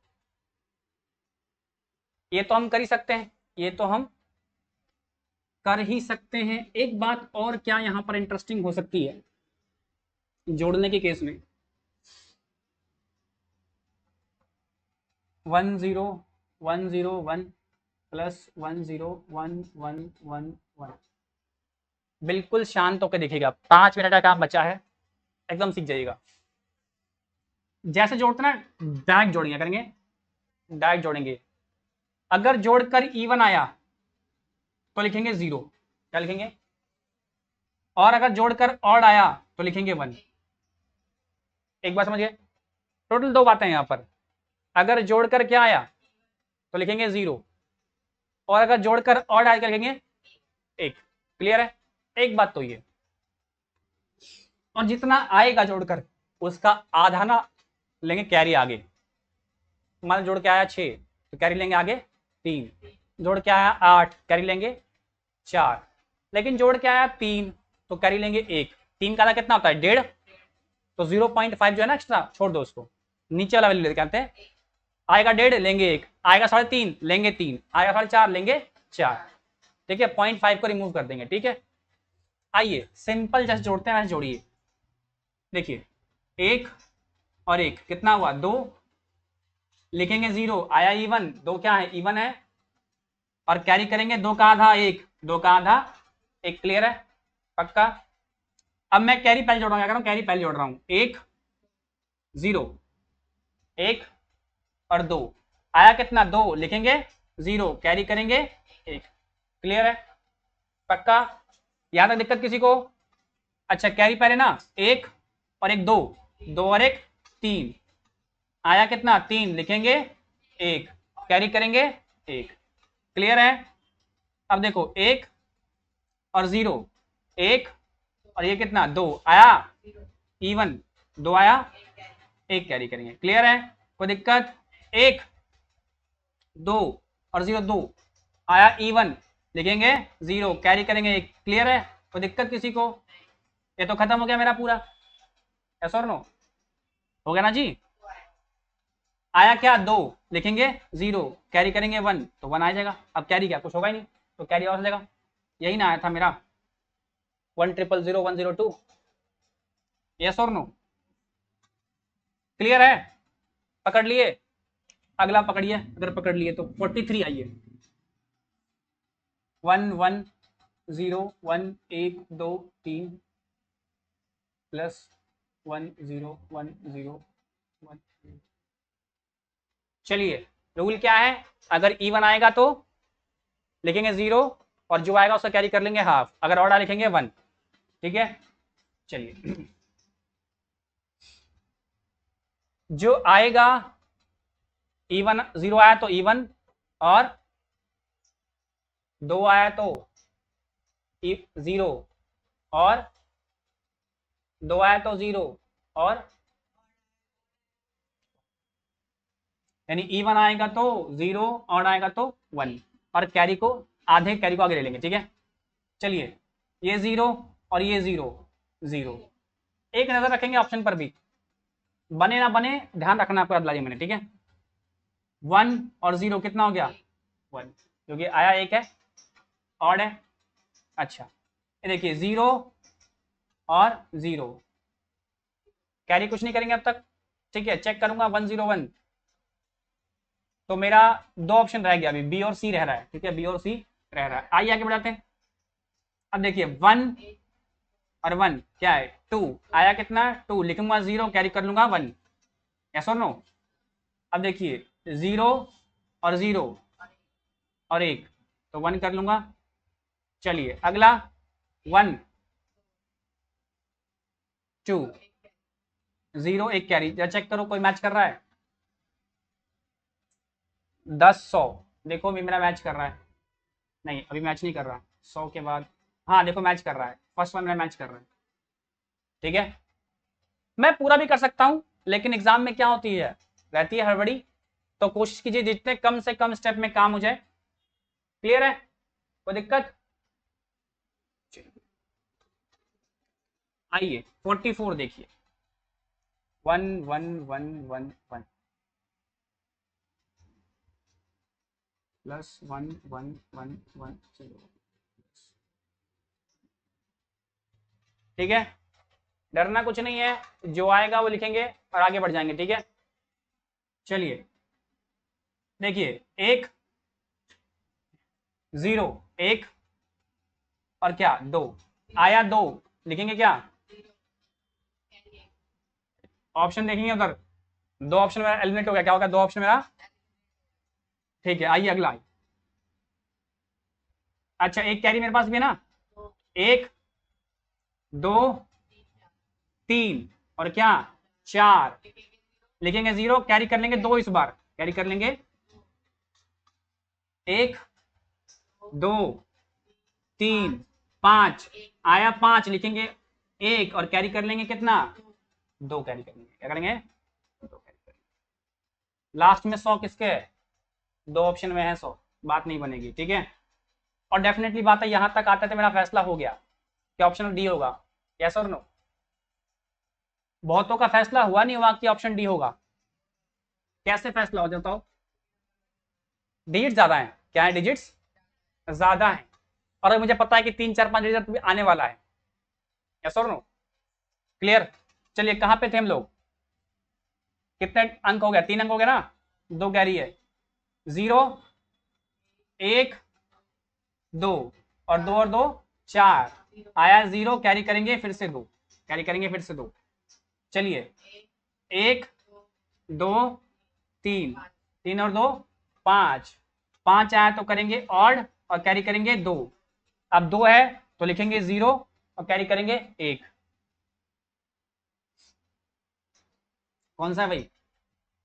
[SPEAKER 1] ये तो हम कर ही सकते हैं, ये तो हम कर ही सकते हैं। एक बात और क्या यहां पर इंटरेस्टिंग हो सकती है जोड़ने के केस में, 10101 प्लस 10111, बिल्कुल शांत होकर देखिएगा, 5 मिनट का काम बचा है, एकदम सीख जाइएगा। जैसे जोड़ते ना डायरेक्ट जोड़ेंगे, करेंगे डायरेक्ट जोड़ेंगे। अगर जोड़कर इवन आया तो लिखेंगे 0, क्या लिखेंगे, और अगर जोड़कर ऑड आया तो लिखेंगे 1। एक बात समझिए, टोटल 2 बातें हैं यहां पर। अगर जोड़कर क्या आया तो लिखेंगे 0, और अगर जोड़कर ऑड आया क्या लिखेंगे 1। क्लियर है, एक बात तो ये। और जितना आएगा जोड़कर उसका आधा ना लेंगे कैरी आगे। मान जोड़ के आया 6 तो कैरी लेंगे आगे 3, जोड़ के आया 8 कैरी लेंगे 4, लेकिन जोड़ के आया 3 तो कैरी लेंगे 1। 3 का आधा कितना होता है 1.5, तो 0.5 जो है ना एक्स्ट्रा छोड़ दो उसको, नीचे वाला वैल्यू कहते हैं। आएगा 1.5 लेंगे 1, आएगा 3.5 लेंगे 3, आएगा 4.5 लेंगे 4। ठीक है, 0.5 को रिमूव कर देंगे। ठीक है, आइए सिंपल जैसे जोड़ते हैं वैसे जोड़िए। देखिए 1 और 1 कितना हुआ 2, लिखेंगे 0, आया इवन, 2 क्या है इवन है, और कैरी करेंगे 2 का आधा 1, 2 का आधा 1। क्लियर है, पक्का। अब मैं कैरी पहले जोड़ रहा हूं, क्या कर रहा हूं कैरी पहले जोड़ रहा हूं, 1 0 1 और 2, आया कितना 2, लिखेंगे 0, कैरी करेंगे 1। क्लियर है, पक्का। यहां तक दिक्कत किसी को? अच्छा कैरी पहले ना 1 और 1 2, 2 और 1 3, आया कितना 3, लिखेंगे 1, कैरी करेंगे 1। क्लियर है। अब देखो 1 और 0, 1 और ये कितना 2, आया इवन, 2 आया 1, कैरी करेंगे। क्लियर है, कोई दिक्कत? 1 2 और 0 2, आया इवन, लिखेंगे 0, कैरी करेंगे 1। क्लियर है, कोई दिक्कत किसी को? ये तो खत्म हो गया मेरा पूरा। यस और नो, हो गया ना जी? आया क्या 2, लिखेंगे 0, कैरी करेंगे 1 तो 1 आ जाएगा। अब कैरी क्या कुछ होगा ही नहीं, तो कैरी और जाएगा। यही ना आया था मेरा 1000102। यस और नो, क्लियर है, पकड़ लिए? अगला पकड़िए, अगर पकड़ लिए तो 43 आइए। 1 1 0 1 1 2 3 प्लस 1 0 1 0 1। चलिए रूल क्या है, अगर इवन आएगा तो लिखेंगे 0, और जो आएगा उसका कैरी कर लेंगे हाफ, अगर ऑड लिखेंगे 1। ठीक है, चलिए जो आएगा इवन, 0 आया तो इवन, और 2 आया तो 0, और 2 आया तो 0, और यानी इवन आएगा तो 0, ऑड आएगा तो 1, और कैरी को आधे कैरी को आगे ले लेंगे। ठीक है, चलिए ये 0 और ये 0 0, एक नजर रखेंगे ऑप्शन पर भी, बने ना बने ध्यान रखना आपको, बदला मैंने। ठीक है, 1 और 0 कितना हो गया 1, क्योंकि आया 1 है, ऑड है। अच्छा ये देखिए 0 और 0, कैरी कुछ नहीं करेंगे अब तक। ठीक है, चेक करूंगा 101, तो मेरा 2 ऑप्शन रह गया, अभी बी और सी रह रहा है। ठीक है, बी और सी रह रहा है। आइए आगे बढ़ाते हैं। अब देखिए 1 और 1 क्या है 2, आया कितना 2, लिखूंगा 0, कैरी कर लूंगा 1। यस और नो? अब देखिए 0 और 0 और 1, तो 1 कर लूंगा। चलिए अगला 1 2 0 1 कैरी, जरा चेक करो कोई मैच कर रहा है? 10 100, देखो भी मेरा मैच कर रहा है? नहीं अभी मैच नहीं कर रहा, 100 के बाद हाँ देखो मैच कर रहा है, फर्स्ट वन मेरा मैच कर रहा है। ठीक है, मैं पूरा भी कर सकता हूं, लेकिन एग्जाम में क्या होती है, रहती है हड़बड़ी, तो कोशिश कीजिए जितने कम से कम स्टेप में काम हो जाए। क्लियर है, कोई दिक्कत? आइए 44 देखिए, 1 1 1 1 1, +1 1 1 1 0। ठीक है, डरना कुछ नहीं है, जो आएगा वो लिखेंगे और आगे बढ़ जाएंगे। ठीक है, चलिए देखिए, 1 0 1 और क्या 2 आया, 2 लिखेंगे क्या, ऑप्शन देखेंगे उधर, 2 ऑप्शन मेरा एलिमिनेट हो गया, क्या होगा 2 ऑप्शन मेरा। ठीक है, आइए अगला। अच्छा, एक कैरी मेरे पास भी है ना, 1 2 3 और क्या 4 लिखेंगे, 0 कैरी कर लेंगे, 2 इस बार कैरी कर लेंगे, 1 2 3 5 आया, 5 लिखेंगे 1 और कैरी कर लेंगे कितना, 2 कैरी कर लेंगे, क्या करेंगे 2 कैरी करेंगे। लास्ट में 100 किसके है, 2 ऑप्शन में है 100, बात नहीं बनेगी। ठीक है, और डेफिनेटली बात है, यहां तक आते थे मेरा फैसला हो गया कि ऑप्शन डी होगा, यस और नो। बहुतों का फैसला हुआ नहीं हुआ कि ऑप्शन डी होगा, कैसे फैसला हो जाता हो, डिजिट ज्यादा है, क्या है डिजिट्स ज्यादा है, और मुझे पता है कि 3 4 5 रिजल्ट भी आने वाला है, यस और नो, क्लियर। चलिए कहां पे थे हम लोग, कितने अंक हो गया, 3 अंक हो गया ना, 2 कैरी है, 0 1 2 और 2 और 2 4 आया, 0 कैरी करेंगे फिर से 2 कैरी करेंगे फिर से 2। चलिए 1 2 3 3 और 2 5 5 आया तो करेंगे ऑड और कैरी करेंगे 2, अब 2 है तो लिखेंगे 0 और कैरी करेंगे 1। कौन सा है भाई,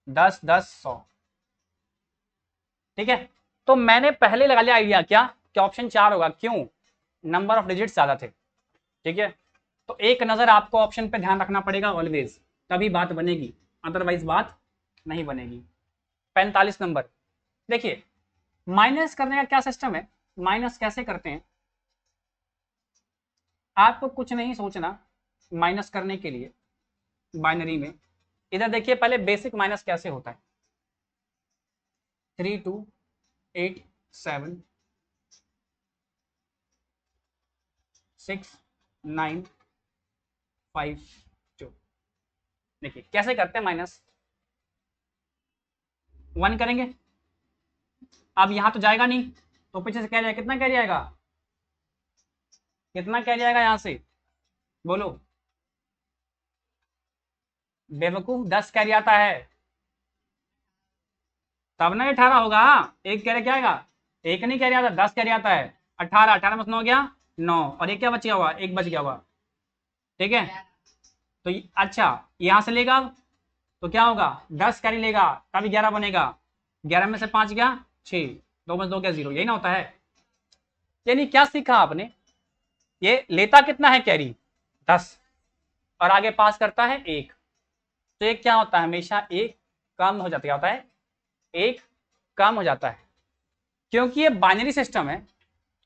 [SPEAKER 1] 10 10 100। ठीक है, तो मैंने पहले लगा लिया आइडिया क्या कि ऑप्शन 4 होगा, क्यों, नंबर ऑफ डिजिट्स ज्यादा थे। ठीक है, तो एक नजर आपको ऑप्शन पे ध्यान रखना पड़ेगा ऑलवेज, तभी बात बनेगी, अदरवाइज बात नहीं बनेगी। 45 नंबर, देखिए माइनस करने का क्या सिस्टम है, माइनस कैसे करते हैं, आपको कुछ नहीं सोचना माइनस करने के लिए बाइनरी में। इधर देखिए पहले बेसिक माइनस कैसे होता है, 3 2 8 7 6 9 5 2। देखिए कैसे करते हैं माइनस, 1 करेंगे, अब यहां तो जाएगा नहीं, तो पीछे से कैरी आएगा, कितना कैरी आएगा, कितना कैरी आएगा यहां से, बोलो बेवकूफ, 10 कैरी आता है, तब ना 18 होगा, एक कैरी क्या आएगा, एक नहीं कैरी आता, 10 कैरी आता है, 18 18 में 9 गया 9 और एक क्या बच गया हुआ, एक बच गया हुआ। ठीक है, तो अच्छा यहां से लेगा तो क्या होगा, 10 कैरी लेगा तभी 11 बनेगा, 11 में से 5 गया 6, 2 में 2 गया 0, यही ना होता है। यानी क्या सीखा आपने, ये लेता कितना है कैरी 10 और आगे पास करता है 1, तो एक क्या होता है हमेशा, एक कम हो जाता है, क्या होता है, एक कम हो जाता है, क्योंकि ये बाइनरी सिस्टम है,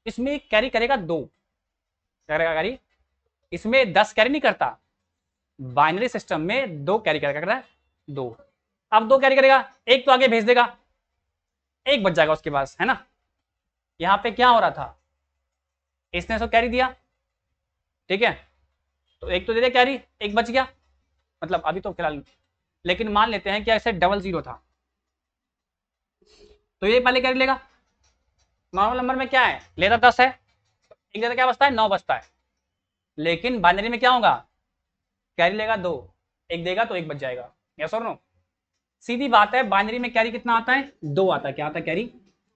[SPEAKER 1] इसमें एक कैरी करेगा 2, करेगा कैरी, इसमें 10 कैरी नहीं करता, बाइनरी सिस्टम में 2 कैरी करेगा, 2, अब 2 कैरी करेगा, एक तो आगे भेज देगा, एक बच जाएगा उसके पास, है ना। यहां पे क्या हो रहा था, इसने तो कैरी दिया, ठीक है, तो एक तो दे दिया कैरी, एक बच गया, मतलब अभी तो फिलहाल, लेकिन मान लेते हैं कि ऐसे डबल 0 था, तो ये पहले कैरी लेगा, नॉर्मल नंबर में क्या है, लेता 10 है, एक देता क्या बचता है, 9 बचता है, लेकिन बाइनरी में क्या होगा, कैरी लेगा 2, एक देगा तो एक बच जाएगा, यस और नो। सीधी बात है, बाइनरी में कैरी कितना आता है, 2 आता है, क्या आता है कैरी,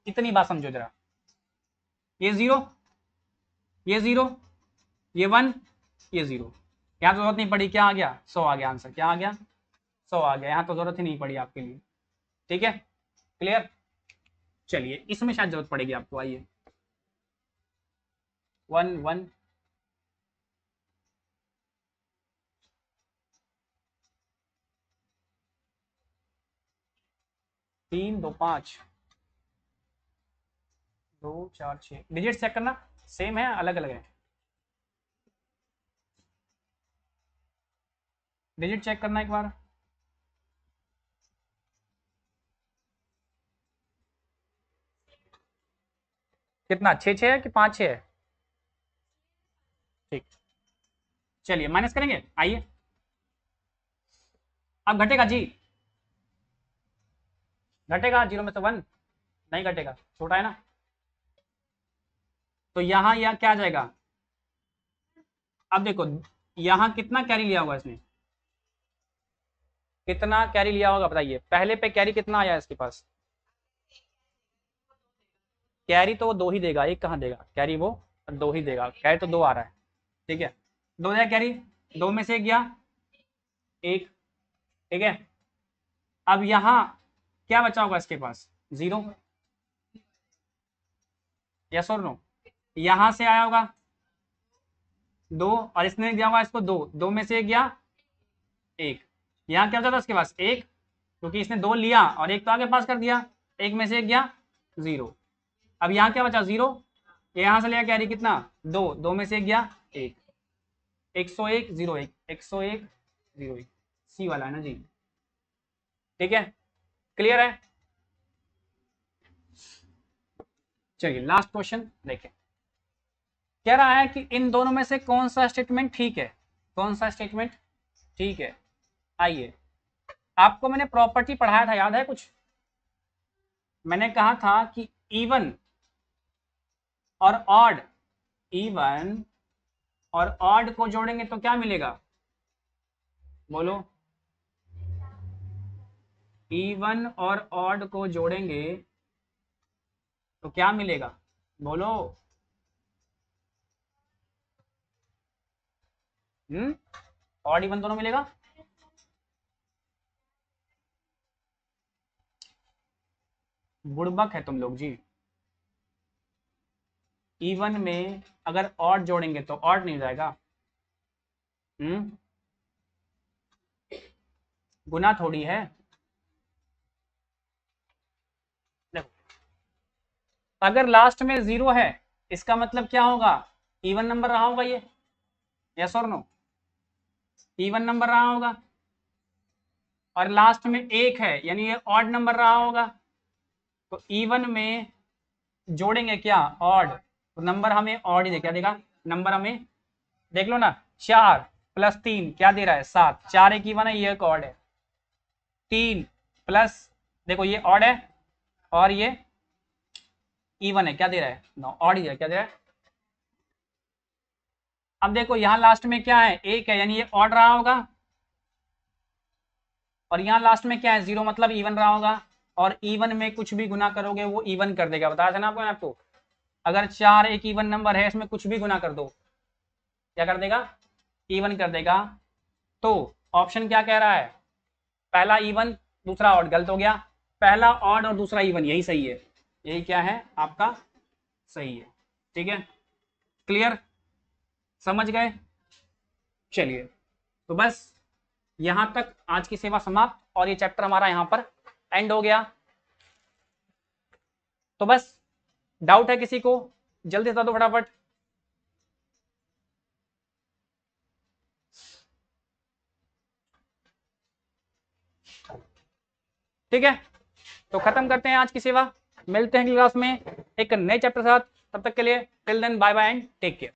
[SPEAKER 1] इतनी बात समझो जरा, ये 0 ये 0 ये 1 ये 0, यहां तो जरूरत नहीं पड़ी, क्या आ गया 100 आ गया आंसर, क्या आ गया 100 आ गया, यहां तो जरूरत ही नहीं पड़ी आपके लिए। ठीक है, क्लियर। चलिए इसमें शायद जरूरत पड़ेगी आपको, आइए 1 1 3 2 5 2 4 6, डिजिट चेक करना, सेम है अलग अलग है, डिजिट चेक करना एक बार, कितना 6 6 है कि 5 6 है? ठीक, चलिए माइनस करेंगे, आइए। अब घटेगा जी, घटेगा 0 में से 1 नहीं घटेगा, छोटा है ना। तो यहाँ यह क्या आ जाएगा, अब देखो यहाँ कितना कैरी लिया होगा इसने, कितना कैरी लिया होगा बताइए, पहले पे कैरी कितना आया इसके पास, कैरी तो वो 2 ही देगा, एक कहाँ देगा कैरी, वो 2 ही देगा, कैरी तो 2 आ रहा है, ठीक है 2 दिया कैरी, 2 में से गया 1, ठीक है। अब यहाँ क्या बचा होगा इसके पास, 0, यस और नो, यहाँ से आया होगा 2 और इसने दिया होगा इसको 2, 2 में से गया 1, यहाँ क्या बचा था इसके पास 1, क्योंकि इसने 2 लिया और 1 तो आगे पास कर दिया, 1 में से गया 0। अब यहाँ क्या बचा 0, यहाँ से लिया कैरी कितना 2, 2 में से गया 1, 101 01 101 01, सी वाला है ना जी, ठीक है क्लियर है। चलिए लास्ट क्वेश्चन देखें, कह रहा है कि इन दोनों में से कौन सा स्टेटमेंट ठीक है, कौन सा स्टेटमेंट ठीक है। आइए, आपको मैंने प्रॉपर्टी पढ़ाया था, याद है कुछ, मैंने कहा था कि इवन और ऑड, इवन और ऑड को जोड़ेंगे तो क्या मिलेगा, बोलो, इवन और ऑड को जोड़ेंगे तो क्या मिलेगा, बोलो, ऑड इवन दोनों मिलेगा, बुड़बक है तुम लोग जी, इवन में अगर ऑड जोड़ेंगे तो ऑड नहीं जाएगा, गुना थोड़ी है, देखो अगर लास्ट में 0 है इसका मतलब क्या होगा, इवन नंबर रहा होगा ये, यस और नो, इवन नंबर रहा होगा, और लास्ट में 1 है यानी ये ऑड नंबर रहा होगा, तो इवन में जोड़ेंगे क्या ऑड, तो नंबर हमें ऑड ही दे, क्या देगा नंबर हमें, देख लो ना 4 + 3 क्या दे रहा है 7, 4 एक इवन है, ये एक ऑड है, 3 प्लस देखो ये ऑड है और ये इवन है, क्या दे रहा है 9, ऑड ही है, क्या दे रहा है। अब देखो यहाँ लास्ट में क्या है 1 है यानी ये ऑड रहा होगा, और यहाँ लास्ट में क्या है 0 मतलब इवन रहा होगा, और इवन में कुछ भी गुना करोगे वो इवन कर देगा, बताया था ना आपको, अगर 4 एक इवन नंबर है इसमें कुछ भी गुना कर दो क्या कर देगा, इवन कर देगा। तो ऑप्शन क्या कह रहा है, पहला इवन दूसरा ऑड, गलत हो गया, पहला ऑड और दूसरा इवन, यही सही है, यही क्या है आपका सही है, ठीक है क्लियर, समझ गए। चलिए तो बस यहां तक आज की सेवा समाप्त, और ये चैप्टर हमारा यहां पर एंड हो गया। तो बस डाउट है किसी को, जल्दी बता दो फटाफट। ठीक है, तो खत्म करते हैं आज की सेवा, मिलते हैं अगली क्लास में एक नए चैप्टर के साथ, तब तक के लिए till then bye bye and take care.